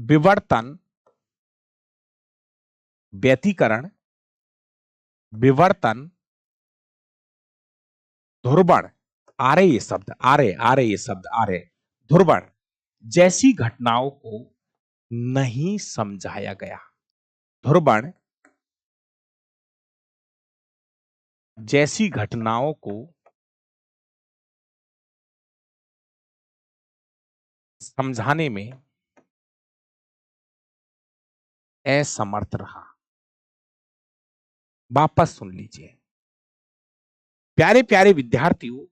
विवर्तन, व्यतिकरण, विवर्तन, ध्रुवण, आ रहे ये शब्द आ रहे, ध्रुवण जैसी घटनाओं को नहीं समझाया गया। ध्रुवण जैसी घटनाओं को समझाने में असमर्थ रहा। वापस सुन लीजिए प्यारे प्यारे विद्यार्थियों,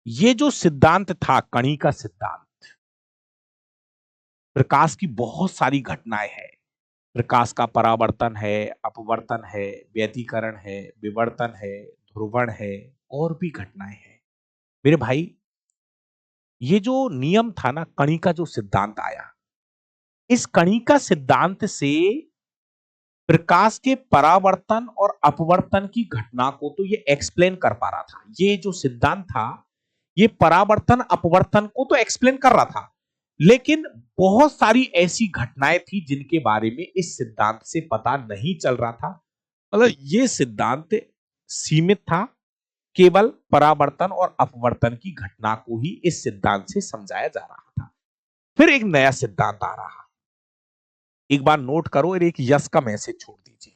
ये जो सिद्धांत था कणी का सिद्धांत, प्रकाश की बहुत सारी घटनाएं हैं। प्रकाश का परावर्तन है, अपवर्तन है, व्यतिकरण है, विवर्तन है, ध्रुवण है, और भी घटनाएं हैं। मेरे भाई, ये जो नियम था ना, कणी का जो सिद्धांत आया, इस कणी का सिद्धांत से प्रकाश के परावर्तन और अपवर्तन की घटना को तो ये एक्सप्लेन कर पा रहा था। ये जो सिद्धांत था, ये परावर्तन अपवर्तन को तो एक्सप्लेन कर रहा था, लेकिन बहुत सारी ऐसी घटनाएं थी जिनके बारे में इस सिद्धांत से पता नहीं चल रहा था। मतलब ये सिद्धांत सीमित था, केवल परावर्तन और अपवर्तन की घटना को ही इस सिद्धांत से समझाया जा रहा था। फिर एक नया सिद्धांत आ रहा, एक बार नोट करो और एक यस का मैसेज छोड़ दीजिए।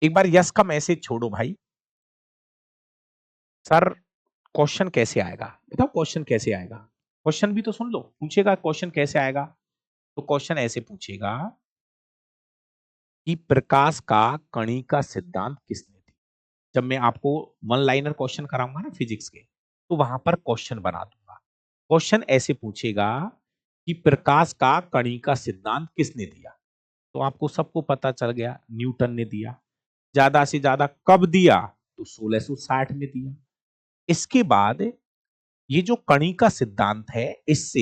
एक बार यस का मैसेज छोड़ो भाई। सर, क्वेश्चन कैसे आएगा बताओ, क्वेश्चन कैसे आएगा? क्वेश्चन भी तो सुन लो, पूछेगा क्वेश्चन कैसे आएगा। तो क्वेश्चन ऐसे पूछेगा कि प्रकाश का कणी का सिद्धांत किसने दिया। जब मैं आपको वन लाइनर क्वेश्चन कराऊंगा ना फिजिक्स के, तो वहां पर क्वेश्चन बना दूंगा। क्वेश्चन ऐसे पूछेगा कि प्रकाश का कणी का सिद्धांत किसने दिया। तो आपको सबको पता चल गया, न्यूटन ने दिया। ज्यादा से ज्यादा कब दिया? तो 1660 में दिया। इसके बाद ये जो कणी का सिद्धांत है, इससे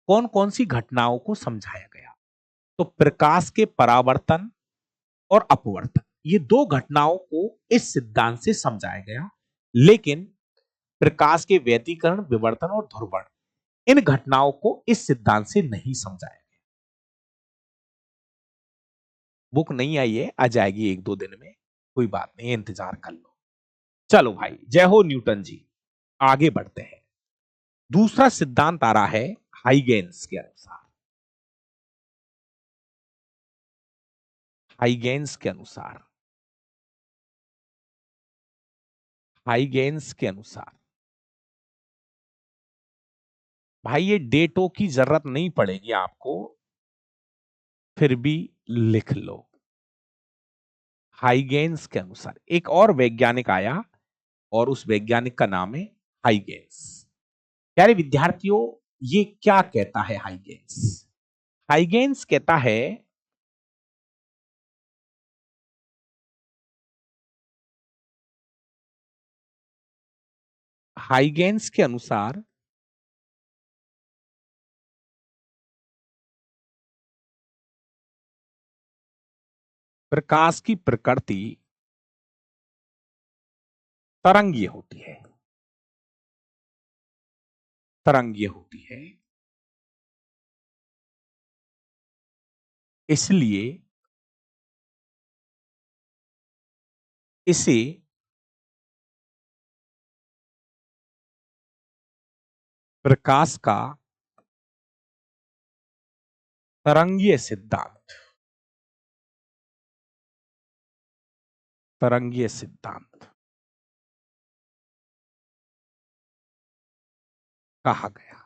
कौन कौन सी घटनाओं को समझाया गया? तो प्रकाश के परावर्तन और अपवर्तन, ये दो घटनाओं को इस सिद्धांत से समझाया गया, लेकिन प्रकाश के व्यतिकरण, विवर्तन और ध्रुवण, इन घटनाओं को इस सिद्धांत से नहीं समझाया गया। बुक नहीं आई है, आ जाएगी एक दो दिन में, कोई बात नहीं, इंतजार कर लो। चलो भाई, जय हो न्यूटन जी। आगे बढ़ते हैं। दूसरा सिद्धांत आ रहा है हाइगेन्स के अनुसार। हाइगेन्स के अनुसार, हाइगेन्स के अनुसार भाई, ये डेटों की जरूरत नहीं पड़ेगी आपको, फिर भी लिख लो। हाइगेन्स के अनुसार एक और वैज्ञानिक आया, और उस वैज्ञानिक का नाम है हाइगेन्स। प्यारे विद्यार्थियों, ये क्या कहता है हाइगेन्स? हाइगेन्स कहता है हाइगेन्स के अनुसार प्रकाश की प्रकृति तरंगीय होती है। तरंगीय होती है, इसलिए इसे प्रकाश का तरंगीय सिद्धांत, तरंगीय सिद्धांत कहा गया।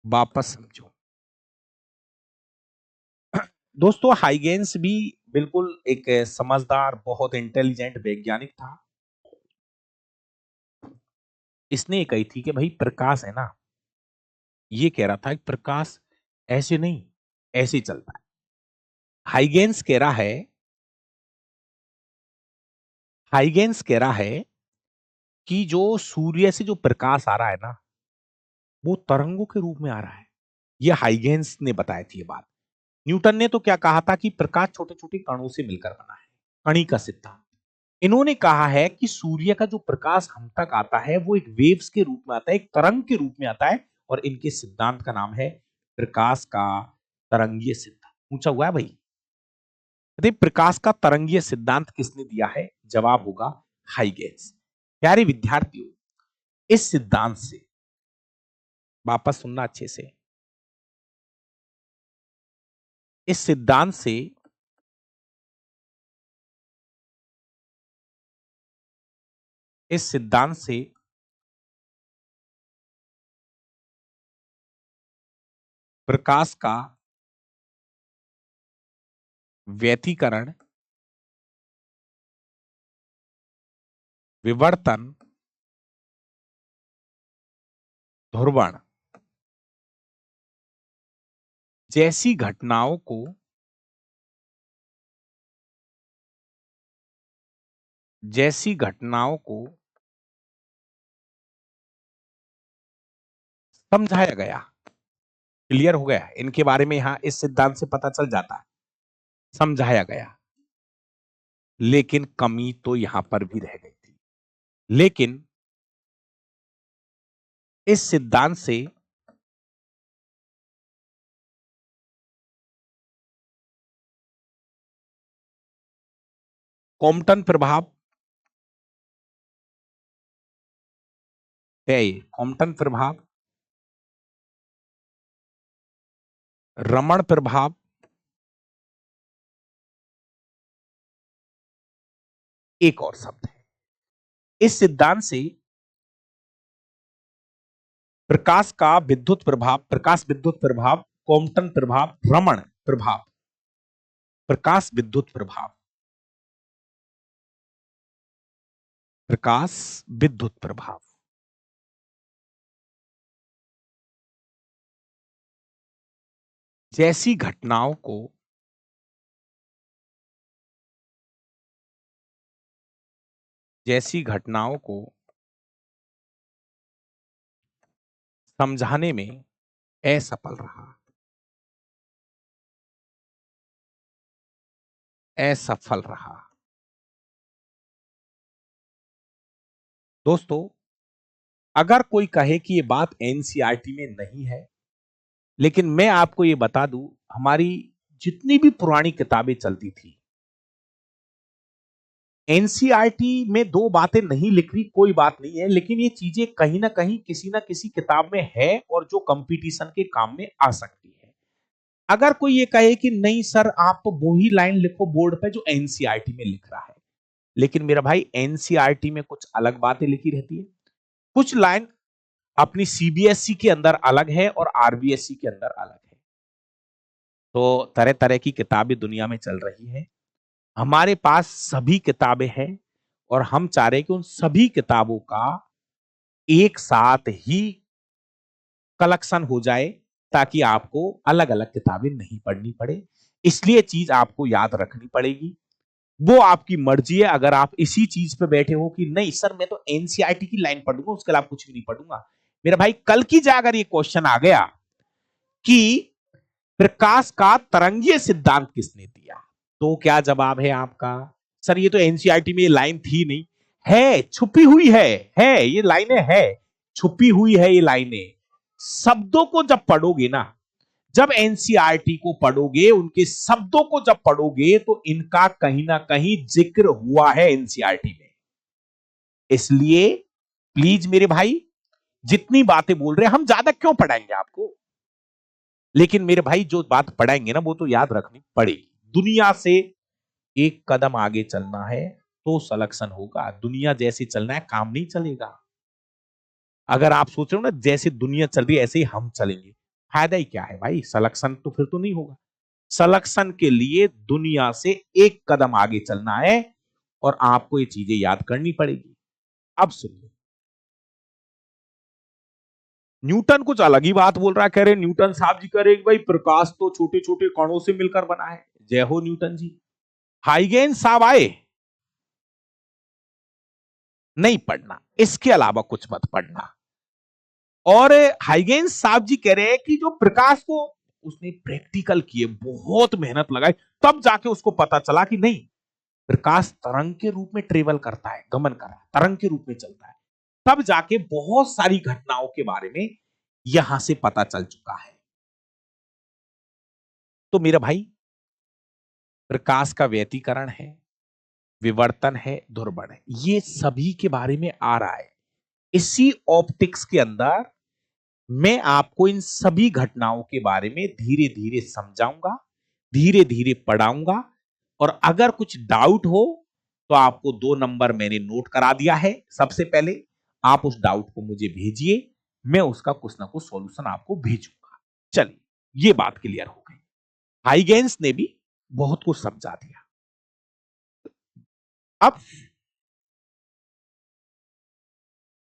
वापस समझो। दोस्तों, हाइगेंस भी बिल्कुल एक समझदार, बहुत इंटेलिजेंट वैज्ञानिक था। इसने ये कही थी कि भाई प्रकाश है ना, ये कह रहा था कि प्रकाश ऐसे नहीं, ऐसे चलता है। हाइगेंस कह रहा है हाइगेंस कह रहा है कि जो सूर्य से जो प्रकाश आ रहा है ना, वो तरंगों के रूप में आ रहा है। ये हाइगेंस ने बताई थी ये बात। न्यूटन ने तो क्या कहा था कि प्रकाश छोटे छोटे कणों से मिलकर बना है, कणिका सिद्धांत। इन्होंने कहा है कि सूर्य का जो प्रकाश हम तक आता है वो एक वेव्स के रूप में आता है, एक तरंग के रूप में आता है, और इनके सिद्धांत का नाम है प्रकाश का तरंगीय सिद्धांत। पूछा हुआ है भाई, कहते प्रकाश का तरंगीय सिद्धांत किसने दिया है? जवाब होगा हाइगेंस। प्यारे विद्यार्थियों, इस सिद्धांत से, वापस सुनना अच्छे से, इस सिद्धांत से इस सिद्धांत से प्रकाश का व्यतिकरण, विवर्तन, ध्रुवण जैसी घटनाओं को समझाया गया। क्लियर हो गया? इनके बारे में यहां इस सिद्धांत से पता चल जाता है, समझाया गया। लेकिन कमी तो यहां पर भी रह गई थी। लेकिन इस सिद्धांत से कॉम्पटन प्रभाव है, ये कॉम्पटन प्रभाव, रमण प्रभाव, एक और शब्द है। इस सिद्धांत से प्रकाश विद्युत प्रभाव, कॉम्पटन प्रभाव, रमण प्रभाव, प्रकाश विद्युत प्रभाव, प्रकाश विद्युत प्रभाव जैसी घटनाओं को समझाने में असफल रहा। असफल रहा। दोस्तों, अगर कोई कहे कि ये बात एनसीईआरटी में नहीं है, लेकिन मैं आपको ये बता दूं, हमारी जितनी भी पुरानी किताबें चलती थी, एनसीईआरटी में दो बातें नहीं लिख रही, कोई बात नहीं है, लेकिन ये चीजें कहीं ना कहीं किसी ना किसी किताब में है और जो कंपटीशन के काम में आ सकती है। अगर कोई ये कहे कि नहीं सर, आप वो ही लाइन लिखो बोर्ड पे जो एनसीईआरटी में लिख रहा है, लेकिन मेरा भाई एनसीईआरटी में कुछ अलग बातें लिखी रहती है, कुछ लाइन अपनी सीबीएसई के अंदर अलग है और आरबीएसई के अंदर अलग है। तो तरह तरह की किताबें दुनिया में चल रही है, हमारे पास सभी किताबें हैं, और हम चाह रहे हैं कि उन सभी किताबों का एक साथ ही कलेक्शन हो जाए, ताकि आपको अलग अलग किताबें नहीं पढ़नी पड़े। इसलिए चीज आपको याद रखनी पड़ेगी, वो आपकी मर्जी है। अगर आप इसी चीज पे बैठे हो कि नहीं सर, मैं तो एनसीईआरटी की लाइन पढ़ूंगा, उसके अलावा कुछ भी नहीं पढ़ूंगा, मेरा भाई कल की जगह अगर ये क्वेश्चन आ गया कि प्रकाश का तरंगीय सिद्धांत किसने दिया, तो क्या जवाब है आपका? सर ये तो एनसीईआरटी में ये लाइन थी नहीं। है, छुपी हुई है ये लाइनें, है छुपी हुई है ये लाइनें। शब्दों को जब पढ़ोगे ना, जब एनसीईआरटी को पढ़ोगे, उनके शब्दों को जब पढ़ोगे, तो इनका कहीं ना कहीं जिक्र हुआ है एनसीईआरटी में। इसलिए प्लीज मेरे भाई, जितनी बातें बोल रहे हैं, हम ज्यादा क्यों पढ़ाएंगे आपको, लेकिन मेरे भाई जो बात पढ़ाएंगे ना, वो तो याद रखनी पड़ेगी। दुनिया से एक कदम आगे चलना है तो सलेक्शन होगा, दुनिया जैसे चलना है काम नहीं चलेगा। अगर आप सोच रहे हो ना जैसे दुनिया चल रही है ऐसे ही हम चलेंगे, फायदा ही क्या है भाई, सिलेक्शन तो फिर तो नहीं होगा। सिलेक्शन के लिए दुनिया से एक कदम आगे चलना है और आपको ये चीजें याद करनी पड़ेगी। अब सुनिए, न्यूटन कुछ अलग ही बात बोल रहा है। कह रहे न्यूटन साहब जी कह रहे भाई प्रकाश तो छोटे छोटे कणों से मिलकर बना है। जय हो न्यूटन जी। हाइगेंस साहब आए, नहीं पढ़ना, इसके अलावा कुछ मत पढ़ना। और हाइगेंस साहब जी कह रहे हैं कि जो प्रकाश को उसने प्रैक्टिकल किए, बहुत मेहनत लगाई, तब जाके उसको पता चला कि नहीं, प्रकाश तरंग के रूप में ट्रेवल करता है, गमन कर रहा है, तरंग के रूप में चलता है। तब जाके बहुत सारी घटनाओं के बारे में यहां से पता चल चुका है। तो मेरा भाई, प्रकाश का व्यतीकरण है, विवर्तन है, ध्रुवण है, ये सभी के बारे में आ रहा है। इसी ऑप्टिक्स के अंदर मैं आपको इन सभी घटनाओं के बारे में धीरे धीरे समझाऊंगा, धीरे धीरे पढ़ाऊंगा। और अगर कुछ डाउट हो तो आपको 2 नंबर मैंने नोट करा दिया है। सबसे पहले आप उस डाउट को मुझे भेजिए, मैं उसका कुछ ना कुछ सॉल्यूशन आपको भेजूंगा। चलिए, ये बात क्लियर हो गई। हाइगेंस ने भी बहुत कुछ समझा दिया। अब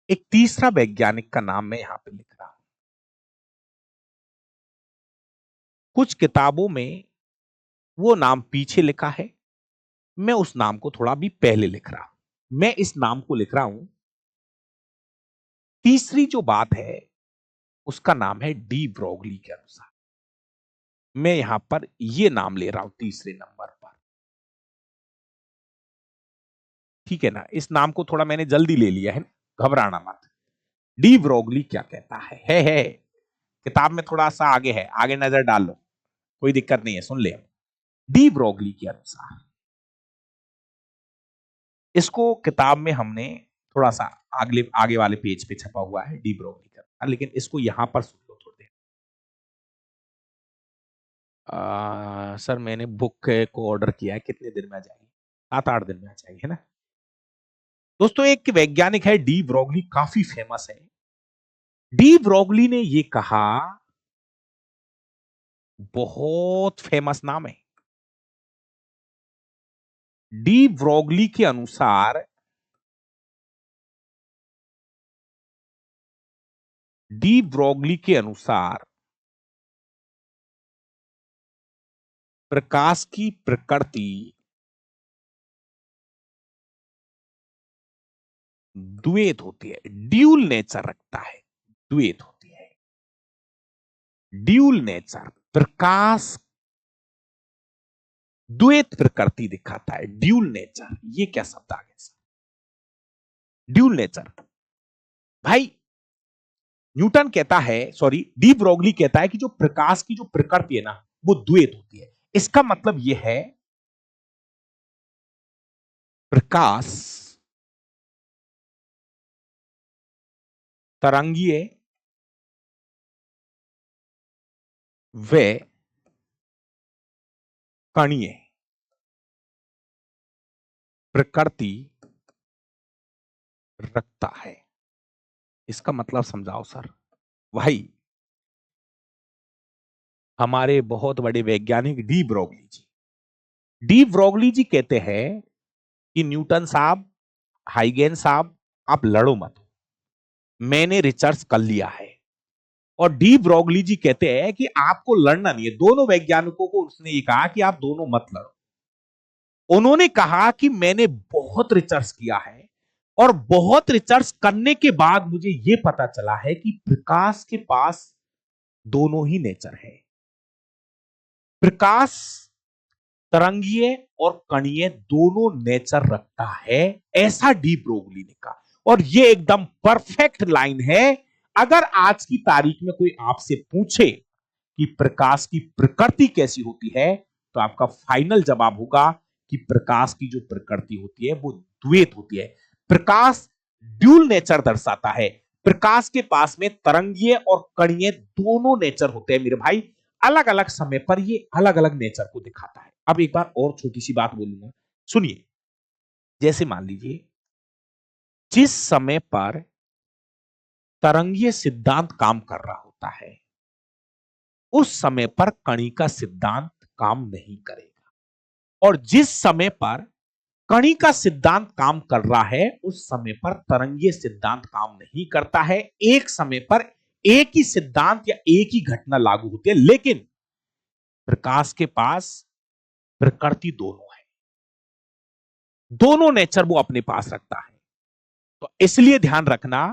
एक तीसरा वैज्ञानिक का नाम मैं यहां पे लिख रहा हूं। कुछ किताबों में वो नाम पीछे लिखा है, मैं उस नाम को थोड़ा भी पहले लिख रहा हूं। मैं इस नाम को लिख रहा हूं, तीसरी जो बात है उसका नाम है डी ब्रोगली के अनुसार। मैं यहां पर ये नाम ले रहा हूं तीसरे नंबर पर। ठीक है ना, इस नाम को थोड़ा मैंने जल्दी ले लिया है, घबराना मत। डी ब्रोगली क्या कहता है किताब में थोड़ा सा आगे है, आगे नजर डाल लो, कोई दिक्कत नहीं है, सुन ले। डी ब्रोगली के अनुसार, इसको किताब में हमने थोड़ा सा आगे आगे वाले पेज पे छपा हुआ है डी ब्रोगली का, लेकिन इसको यहां पर सुन लो थोड़ी देर। सर मैंने बुक को ऑर्डर किया है, कितने दिन में आ जाएगी? 7-8 दिन में आ जाएगी, है ना। दोस्तों, एक वैज्ञानिक है डी ब्रोगली, काफी फेमस है। डी ब्रोगली ने ये कहा, बहुत फेमस नाम है। डी ब्रोगली के अनुसार, डी ब्रोगली के अनुसार प्रकाश की प्रकृति द्वैत होती है, ड्यूल नेचर रखता है। द्वैत होती है, ड्यूल नेचर, प्रकाश द्वैत प्रकृति दिखाता है। ड्यूल नेचर, ये क्या शब्द आ गया? Dual nature. भाई, न्यूटन कहता है, सॉरी, डी ब्रोगली कहता है कि जो प्रकाश की जो प्रकृति है ना, वो द्वैत होती है। इसका मतलब यह है, प्रकाश तरंगीय व कणीय प्रकृति रखता है। इसका मतलब समझाओ सर। भाई, हमारे बहुत बड़े वैज्ञानिक डी ब्रोगली जी, डी ब्रोगली जी कहते हैं कि न्यूटन साहब, हाइगेंस साहब, आप लड़ो मत, मैंने रिसर्च कर लिया है। और डी ब्रोगली जी कहते हैं कि आपको लड़ना नहीं है। दोनों वैज्ञानिकों को उसने ये कहा कि आप दोनों मत लड़ो। उन्होंने कहा कि मैंने बहुत रिसर्च किया है और बहुत रिसर्च करने के बाद मुझे यह पता चला है कि प्रकाश के पास दोनों ही नेचर है। प्रकाश तरंगीय और कणीय दोनों नेचर रखता है, ऐसा डी ब्रोगली ने कहा। और यह एकदम परफेक्ट लाइन है। अगर आज की तारीख में कोई आपसे पूछे कि प्रकाश की प्रकृति कैसी होती है, तो आपका फाइनल जवाब होगा कि प्रकाश की जो प्रकृति होती है वो द्वैत होती है। प्रकाश ड्यूल नेचर दर्शाता है। प्रकाश के पास में तरंगीय और कणीय दोनों नेचर होते हैं मेरे भाई। अलग अलग समय पर ये अलग अलग नेचर को दिखाता है। अब एक बार और छोटी सी बात बोलूंगा, सुनिए। जैसे मान लीजिए, जिस समय पर तरंगीय सिद्धांत काम कर रहा होता है, उस समय पर कणी का सिद्धांत काम नहीं करेगा, और जिस समय पर कणी का सिद्धांत काम कर रहा है उस समय पर तरंगीय सिद्धांत काम नहीं करता है। एक समय पर एक ही सिद्धांत या एक ही घटना लागू होती है, लेकिन प्रकाश के पास प्रकृति दोनों है, दोनों नेचर वो अपने पास रखता है। तो इसलिए ध्यान रखना,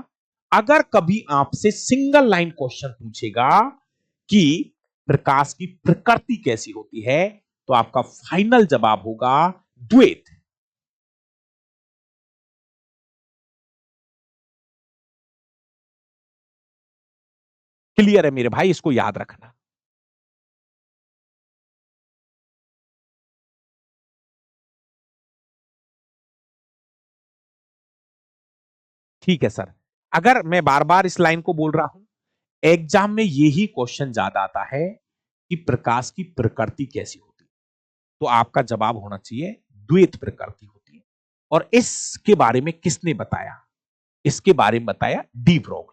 अगर कभी आपसे सिंगल लाइन क्वेश्चन पूछेगा कि प्रकाश की प्रकृति कैसी होती है, तो आपका फाइनल जवाब होगा द्वैत। क्लियर है मेरे भाई, इसको याद रखना। ठीक है सर, अगर मैं बार बार इस लाइन को बोल रहा हूं, एग्जाम में यही क्वेश्चन ज्यादा आता है कि प्रकाश की प्रकृति कैसी होती है, तो आपका जवाब होना चाहिए द्वैत प्रकृति होती है। और इसके बारे में किसने बताया? इसके बारे में बताया डी ब्रोगली।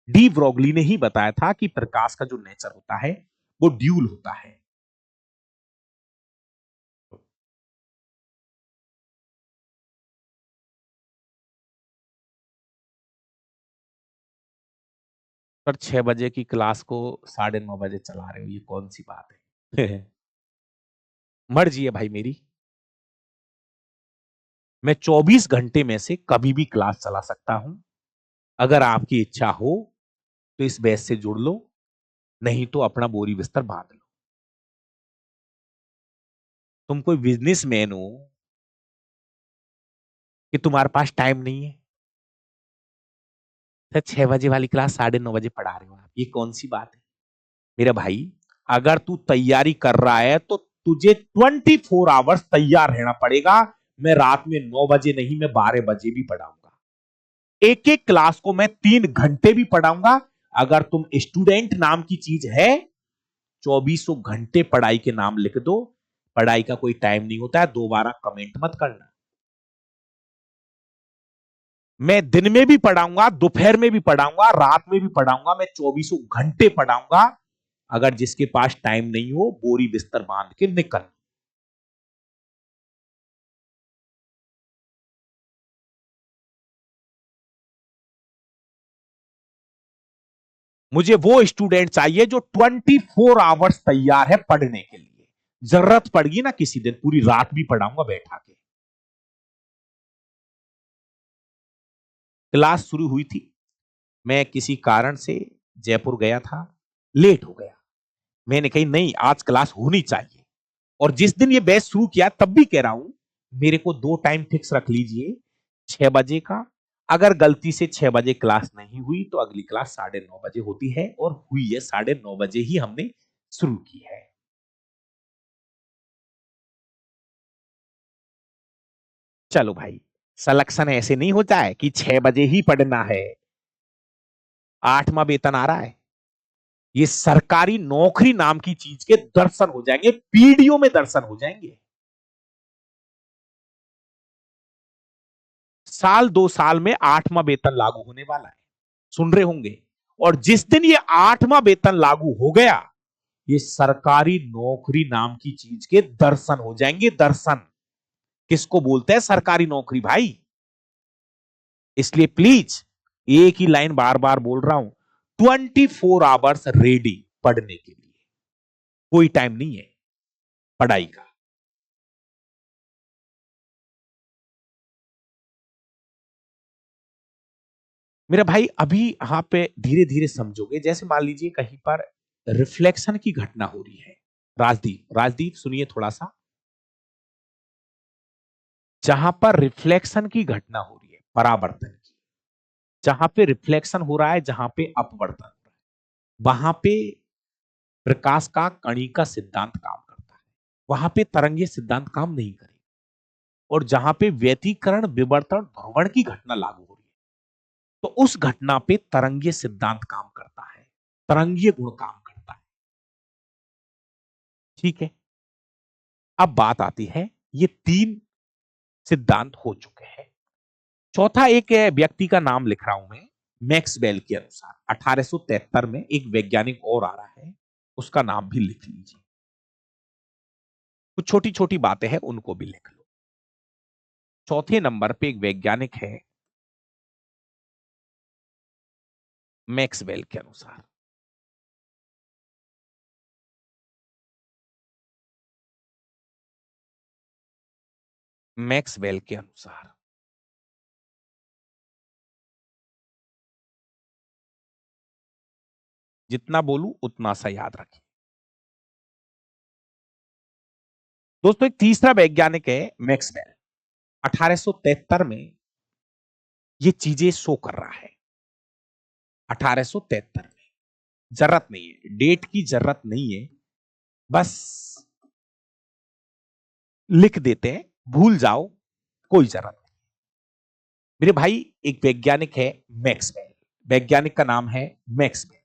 डी ब्रोगली ने ही बताया था कि प्रकाश का जो नेचर होता है वो ड्यूल होता है। पर 6 बजे की क्लास को 9:30 बजे चला रहे हो, ये कौन सी बात है? मर्जी है भाई मेरी, मैं 24 घंटे में से कभी भी क्लास चला सकता हूं। अगर आपकी इच्छा हो तो इस बैच से जुड़ लो, नहीं तो अपना बोरी बिस्तर बांध लो। तुम कोई बिजनेसमैन हो कि तुम्हारे पास टाइम नहीं है? सर 6 बजे वाली क्लास 9:30 बजे पढ़ा रहे हो आप, ये कौन सी बात है? मेरा भाई, अगर तू तैयारी कर रहा है तो तुझे 24 आवर्स तैयार रहना पड़ेगा। मैं रात में 9 बजे नहीं, मैं 12 बजे भी पढ़ाऊंगा। एक एक क्लास को मैं 3 घंटे भी पढ़ाऊंगा। अगर तुम स्टूडेंट नाम की चीज है, 2400 घंटे पढ़ाई के नाम लिख दो। पढ़ाई का कोई टाइम नहीं होता है, दोबारा कमेंट मत करना। मैं दिन में भी पढ़ाऊंगा, दोपहर में भी पढ़ाऊंगा, रात में भी पढ़ाऊंगा, मैं 2400 घंटे पढ़ाऊंगा। अगर जिसके पास टाइम नहीं हो, बोरी बिस्तर बांध के निकल। मुझे वो स्टूडेंट चाहिए जो 24 आवर्स तैयार है पढ़ने के लिए। जरूरत पड़गी ना किसी दिन, पूरी रात भी पढ़ाऊंगा बैठा के। क्लास शुरू हुई थी, मैं किसी कारण से जयपुर गया था, लेट हो गया। मैंने कही नहीं, आज क्लास होनी चाहिए। और जिस दिन ये बैच शुरू किया तब भी कह रहा हूं, मेरे को 2 टाइम फिक्स रख लीजिए, 6 बजे का। अगर गलती से 6 बजे क्लास नहीं हुई तो अगली क्लास 9:30 बजे होती है, और हुई है 9:30 बजे ही हमने शुरू की है। चलो भाई, सिलेक्शन ऐसे नहीं होता है कि 6 बजे ही पढ़ना है। 8वां वेतन आ रहा है, ये सरकारी नौकरी नाम की चीज के दर्शन हो जाएंगे, पीढ़ियों में दर्शन हो जाएंगे। साल 2 साल में 8वां वेतन लागू होने वाला है, सुन रहे होंगे। और जिस दिन ये 8वां वेतन लागू हो गया, ये सरकारी नौकरी नाम की चीज के दर्शन हो जाएंगे, दर्शन। किसको बोलते हैं सरकारी नौकरी भाई? इसलिए प्लीज, एक ही लाइन बार बार बोल रहा हूं, 24 आवर्स रेडी पढ़ने के लिए। कोई टाइम नहीं है पढ़ाई का। मेरा भाई, अभी यहां पे धीरे धीरे समझोगे। जैसे मान लीजिए कहीं पर रिफ्लेक्शन की घटना हो रही है। राजदीप, राजदीप सुनिए थोड़ा सा। जहां पर रिफ्लेक्शन की घटना हो रही है, परावर्तन की, जहां पे रिफ्लेक्शन हो रहा है, जहां पे अपवर्तन हो रहा है, वहां पे प्रकाश का कणी का सिद्धांत काम करता है। वहां पे तरंगीय सिद्धांत काम नहीं करेगा। और जहां पे व्यतिकरण, विवर्तन, ध्रुवण की घटना लागू हो रही है, तो उस घटना पे तरंगीय सिद्धांत काम करता है, तरंगीय गुण काम करता है। ठीक है, अब बात आती है, ये 3 सिद्धांत हो चुके हैं। चौथा एक व्यक्ति का नाम लिख रहा हूं मैं, मैक्सवेल के अनुसार 1873 में एक वैज्ञानिक और आ रहा है, उसका नाम भी लिख लीजिए। कुछ छोटी छोटी बातें हैं उनको भी लिख लो। चौथे नंबर पे एक वैज्ञानिक है मैक्सवेल के अनुसार। मैक्सवेल के अनुसार जितना बोलूं उतना सा याद रखिए। दोस्तों एक तीसरा वैज्ञानिक है मैक्सवेल। 1873 में ये चीजें शो कर रहा है। 1873 में, जरूरत नहीं है, डेट की जरूरत नहीं है, बस लिख देते हैं, भूल जाओ, कोई जरूरत नहीं। मेरे भाई एक वैज्ञानिक है मैक्सवेल, वैज्ञानिक का नाम है मैक्सवेल।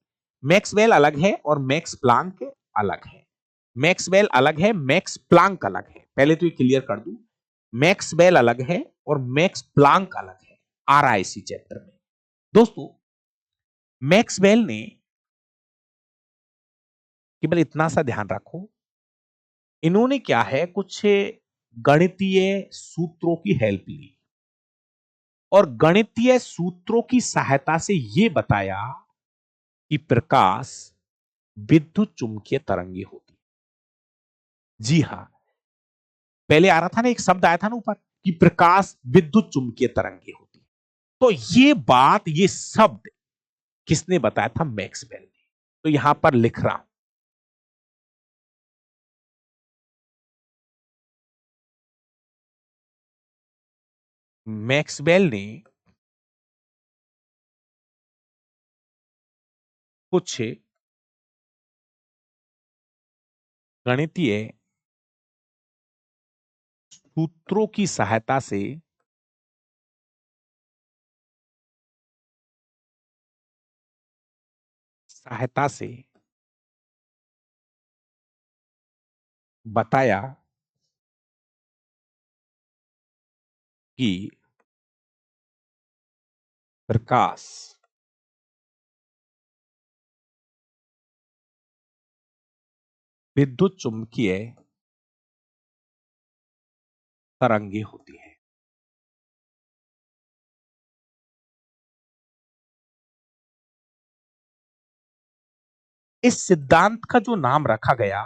मैक्सवेल अलग है और मैक्स प्लांक अलग है। मैक्सवेल अलग है, मैक्स प्लांक अलग है। पहले तो ये क्लियर कर दूं, मैक्सवेल अलग है और मैक्स प्लांक अलग है। आ रहा है इसी चैप्टर में। दोस्तों मैक्सवेल ने, केवल इतना सा ध्यान रखो, इन्होंने क्या है कुछ गणितीय सूत्रों की हेल्प ली और गणितीय सूत्रों की सहायता से यह बताया कि प्रकाश विद्युत चुंबकीय तरंगे होती। जी हां, पहले आ रहा था ना, एक शब्द आया था ना ऊपर कि प्रकाश विद्युत चुंबकीय तरंगे होती। तो ये बात, ये शब्द किसने बताया था? मैक्सवेल ने। तो यहां पर लिख रहा हूं, मैक्सवेल ने कुछ गणितीय सूत्रों की सहायता से बताया कि प्रकाश विद्युत चुंबकीय तरंगे होती है। इस सिद्धांत का जो नाम रखा गया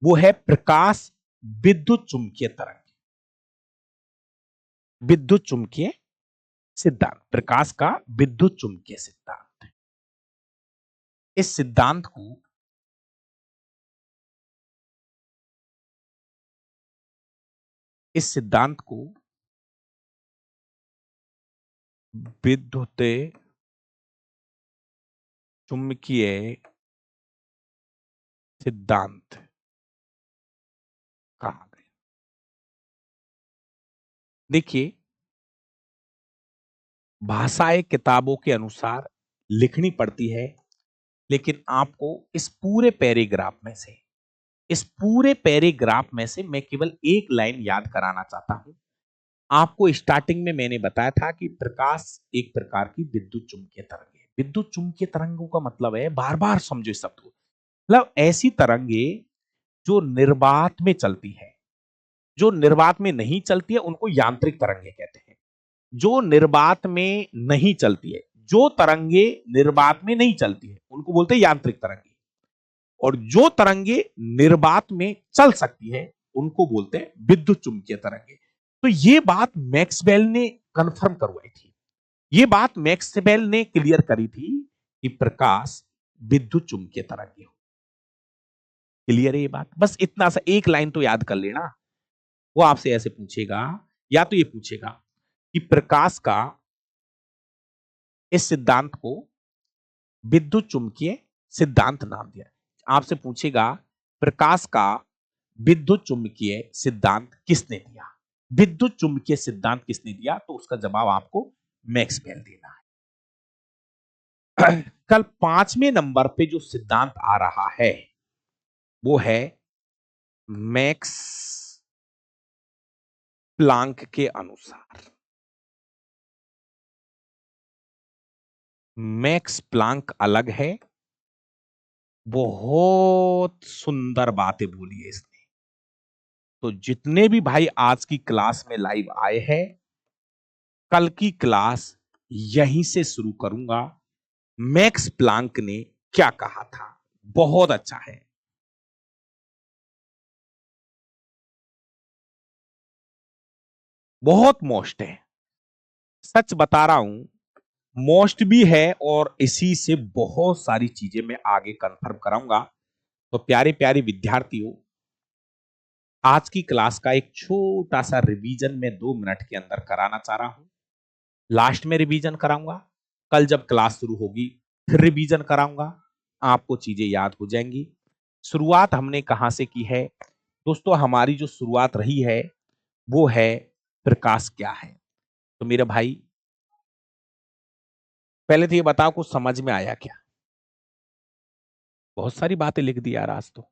वो है प्रकाश विद्युत चुंबकीय तरंग। विद्युत चुंबकीय सिद्धांत, प्रकाश का विद्युत चुंबकीय सिद्धांत। इस सिद्धांत को इस सिद्धांत को विद्युत चुंबकीय सिद्धांत कहा गया। देखिए, भाषाएं किताबों के अनुसार लिखनी पड़ती है, लेकिन आपको इस पूरे पैराग्राफ में से मैं केवल एक लाइन याद कराना चाहता हूं। आपको स्टार्टिंग में मैंने बताया था कि प्रकाश एक प्रकार की विद्युत चुंबकीय तरंग है। विद्युत चुंबकीय तरंगों का मतलब है, बार बार समझो इस शब्द को, मतलब ऐसी तरंगे जो निर्वात में चलती है। जो निर्वात में नहीं चलती है उनको यांत्रिक तरंगे कहते हैं। जो निर्वात में नहीं चलती है, जो तरंगे निर्वात में नहीं चलती है उनको बोलते हैं यांत्रिक तरंगे। और जो तरंगे निर्वात में चल सकती है उनको बोलते हैं विद्युत चुंबकीय तरंगे। तो ये बात मैक्सवेल ने कंफर्म करवाई थी, ये बात मैक्सवेल ने क्लियर करी थी कि प्रकाश विद्युत चुंबकीय तरंगे हो। क्लियर है ये बात? बस इतना सा एक लाइन तो याद कर लेना। वो आपसे ऐसे पूछेगा, या तो ये पूछेगा कि प्रकाश का, इस सिद्धांत को विद्युत चुंबकीय सिद्धांत नाम दिया। आपसे पूछेगा प्रकाश का विद्युत चुंबकीय सिद्धांत किसने दिया? विद्युत चुंबकीय सिद्धांत किसने दिया? तो उसका जवाब आपको मैक्सवेल देना है। कल 5वें नंबर पे जो सिद्धांत आ रहा है वो है मैक्स प्लांक के अनुसार। मैक्स प्लांक अलग है, बहुत सुंदर बातें बोली है इसने। तो जितने भी भाई आज की क्लास में लाइव आए हैं, कल की क्लास यहीं से शुरू करूंगा। मैक्स प्लांक ने क्या कहा था, बहुत अच्छा है। बहुत मोस्ट है, सच बता रहा हूं, मोस्ट भी है और इसी से बहुत सारी चीजें मैं आगे कंफर्म कराऊंगा। तो प्यारे प्यारे विद्यार्थियों, आज की क्लास का एक छोटा सा रिवीजन मैं 2 मिनट के अंदर कराना चाह रहा हूं। लास्ट में रिवीजन कराऊंगा, कल जब क्लास शुरू होगी फिर रिवीजन कराऊंगा, आपको चीजें याद हो जाएंगी। शुरुआत हमने कहां से की है दोस्तों? हमारी जो शुरुआत रही है वो है प्रकाश क्या है। तो मेरे भाई, पहले तो ये बताओ कुछ समझ में आया क्या? बहुत सारी बातें लिख दी यार आज तो।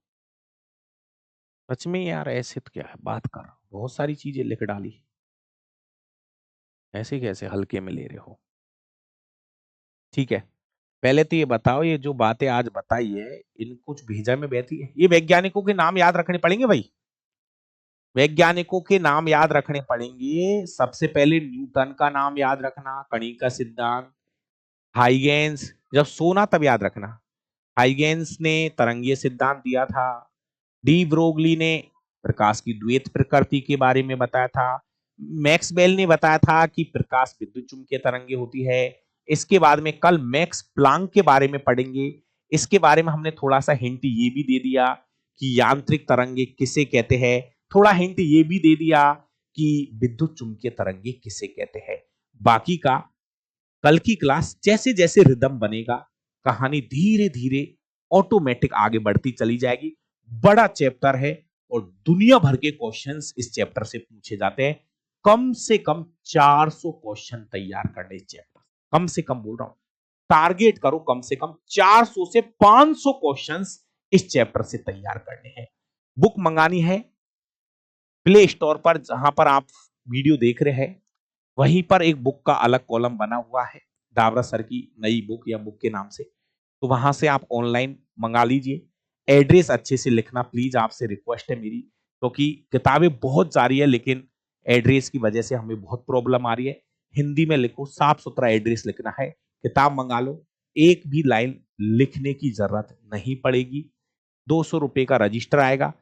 सच में यार, ऐसे तो क्या है बात कर रहा हूं, बहुत सारी चीजें लिख डाली। ऐसे कैसे हल्के में ले रहे हो? ठीक है, पहले तो ये बताओ, ये जो बातें आज बताई है इन कुछ भेजा में बहती है, ये वैज्ञानिकों के नाम याद रखने पड़ेंगे भाई। वैज्ञानिकों के नाम याद रखने पड़ेंगे। सबसे पहले न्यूटन का नाम याद रखना, कणिका सिद्धांत। हाइगेंस, जब सोना तब याद रखना। हाइगेंस ने तरंगीय सिद्धांत दिया था। डी ब्रोगली ने प्रकाश की द्वैत प्रकृति के बारे में बताया था। मैक्स बेल ने बताया था कि प्रकाश विद्युत चुंबकीय तरंगे होती है। इसके बाद में कल मैक्स प्लांक के बारे में पढ़ेंगे। इसके बारे में हमने थोड़ा सा हिंट ये भी दे दिया कि यांत्रिक तरंगे किसे कहते हैं। थोड़ा हिंट ये भी दे दिया कि विद्युत चुंबकीय तरंगे किसे कहते हैं। बाकी का कल की क्लास जैसे जैसे रिदम बनेगा, कहानी धीरे धीरे ऑटोमेटिक आगे बढ़ती चली जाएगी। बड़ा चैप्टर है और दुनिया भर के क्वेश्चंस इस चैप्टर से पूछे जाते हैं। कम से कम 400 क्वेश्चन तैयार करने इस चैप्टर, कम से कम बोल रहा हूं, टारगेट करो कम से कम 400 से 500 क्वेश्चंस इस चैप्टर से तैयार करने हैं। बुक मंगानी है प्ले स्टोर पर, जहां पर आप वीडियो देख रहे हैं वहीं पर एक बुक का अलग कॉलम बना हुआ है, डावरा सर की नई बुक या बुक के नाम से। तो वहां से आप ऑनलाइन मंगा लीजिए। एड्रेस अच्छे से लिखना प्लीज, आपसे रिक्वेस्ट है मेरी, क्योंकि किताबें बहुत सारी है लेकिन एड्रेस की वजह से हमें बहुत प्रॉब्लम आ रही है। हिंदी में लिखो, साफ सुथरा एड्रेस लिखना है। किताब मंगा लो, एक भी लाइन लिखने की जरूरत नहीं पड़ेगी। 200 रुपए का रजिस्टर आएगा,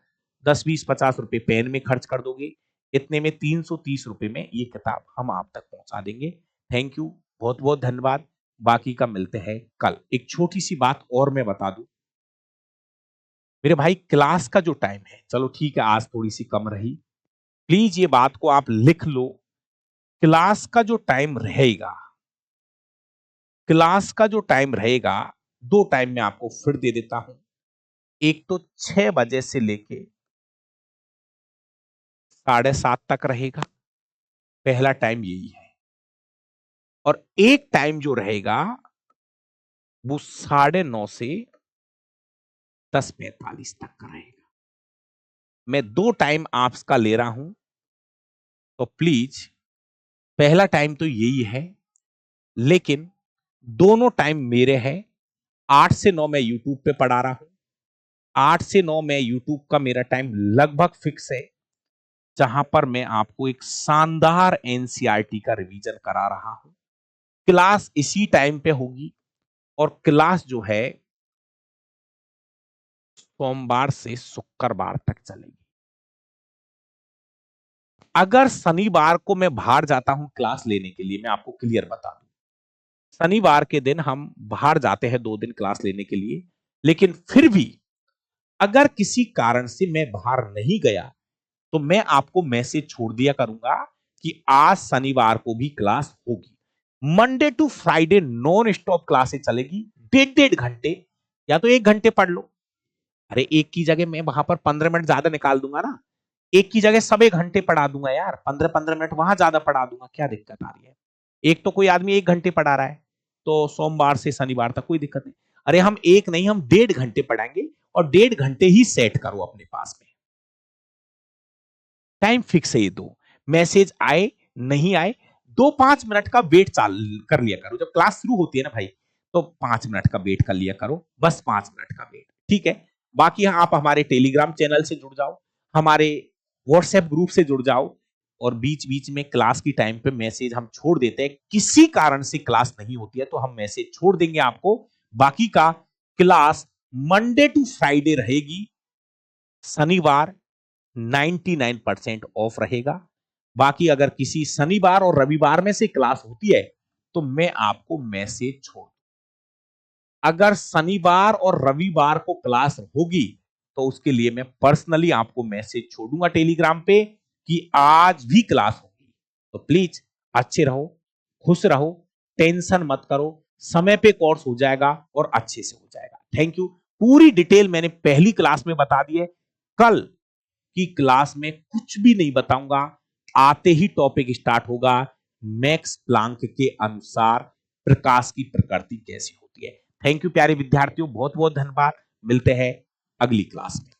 10 20 50 रुपए पेन में खर्च कर दोगे, इतने में 330 रुपए में ये किताब हम आप तक पहुंचा देंगे। थैंक यू, बहुत बहुत धन्यवाद। बाकी का मिलते हैं कल। एक छोटी सी बात और मैं बता दूं मेरे भाई, क्लास का जो टाइम है, चलो ठीक है आज थोड़ी सी कम रही, प्लीज ये बात को आप लिख लो। क्लास का जो टाइम रहेगा, क्लास का जो टाइम रहेगा, दो टाइम मैं आपको फिर दे देता हूं। एक तो 6 बजे से लेके 7:30 तक रहेगा, पहला टाइम यही है। और एक टाइम जो रहेगा वो 9:30 से 10:45 तक का रहेगा। मैं दो टाइम आपका ले रहा हूं, तो प्लीज पहला टाइम तो यही है, लेकिन दोनों टाइम मेरे हैं। 8 से 9 मैं यूट्यूब पे पढ़ा रहा हूं। 8 से 9 मैं यूट्यूब का मेरा टाइम लगभग फिक्स है, जहां पर मैं आपको एक शानदार एनसीईआरटी का रिवीजन करा रहा हूं। क्लास इसी टाइम पे होगी और क्लास जो है सोमवार से शुक्रवार तक चलेगी। अगर शनिवार को मैं बाहर जाता हूं क्लास लेने के लिए, मैं आपको क्लियर बता दूं, शनिवार के दिन हम बाहर जाते हैं 2 दिन क्लास लेने के लिए, लेकिन फिर भी अगर किसी कारण से मैं बाहर नहीं गया तो मैं आपको मैसेज छोड़ दिया करूंगा कि आज शनिवार को भी क्लास होगी। Monday to Friday non stop classes चलेगी, 1.5 घंटे या तो 1 घंटे पढ़ लो। अरे एक की जगह मैं वहां पर 15 मिनट ज्यादा निकाल दूंगा ना, एक की जगह सब 1 घंटे पढ़ा दूंगा यार, 15 15 मिनट वहां ज्यादा पढ़ा दूंगा, क्या दिक्कत आ रही है? एक तो कोई आदमी 1 घंटे पढ़ा रहा है, तो सोमवार से शनिवार तक कोई दिक्कत नहीं। अरे हम एक नहीं, हम 1.5 घंटे पढ़ाएंगे और 1.5 घंटे ही सेट करो अपने पास में। टाइम फिक्स है ये दो, मैसेज आए नहीं आए, 2 5 मिनट का वेट चाल कर लिया करो। जब क्लास शुरू होती है ना भाई, तो 5 मिनट का वेट कर लिया करो, बस 5 मिनट का वेट। ठीक है। बाकी आप हमारे टेलीग्राम चैनल से जुड़ जाओ, हमारे व्हाट्सएप ग्रुप से जुड़ जाओ, और बीच बीच में क्लास की टाइम पे मैसेज हम छोड़ देते हैं। किसी कारण से क्लास नहीं होती है तो हम मैसेज छोड़ देंगे आपको। बाकी का क्लास मंडे टू फ्राइडे रहेगी, शनिवार 99% ऑफ रहेगा। बाकी अगर किसी शनिवार और रविवार में से क्लास होती है तो मैं आपको मैसेज छोड़, अगर शनिवार और रविवार को क्लास होगी तो उसके लिए मैं पर्सनली आपको मैसेज छोड़ूंगा टेलीग्राम पे कि आज भी क्लास होगी। तो प्लीज अच्छे रहो, खुश रहो, टेंशन मत करो, समय पे कोर्स हो जाएगा और अच्छे से हो जाएगा। Thank you. पूरी डिटेल मैंने पहली क्लास में बता दी है, कल की क्लास में कुछ भी नहीं बताऊंगा। आते ही टॉपिक स्टार्ट होगा, मैक्स प्लांक के अनुसार प्रकाश की प्रकृति कैसी होती है। थैंक यू प्यारे विद्यार्थियों, बहुत बहुत धन्यवाद। मिलते हैं अगली क्लास में।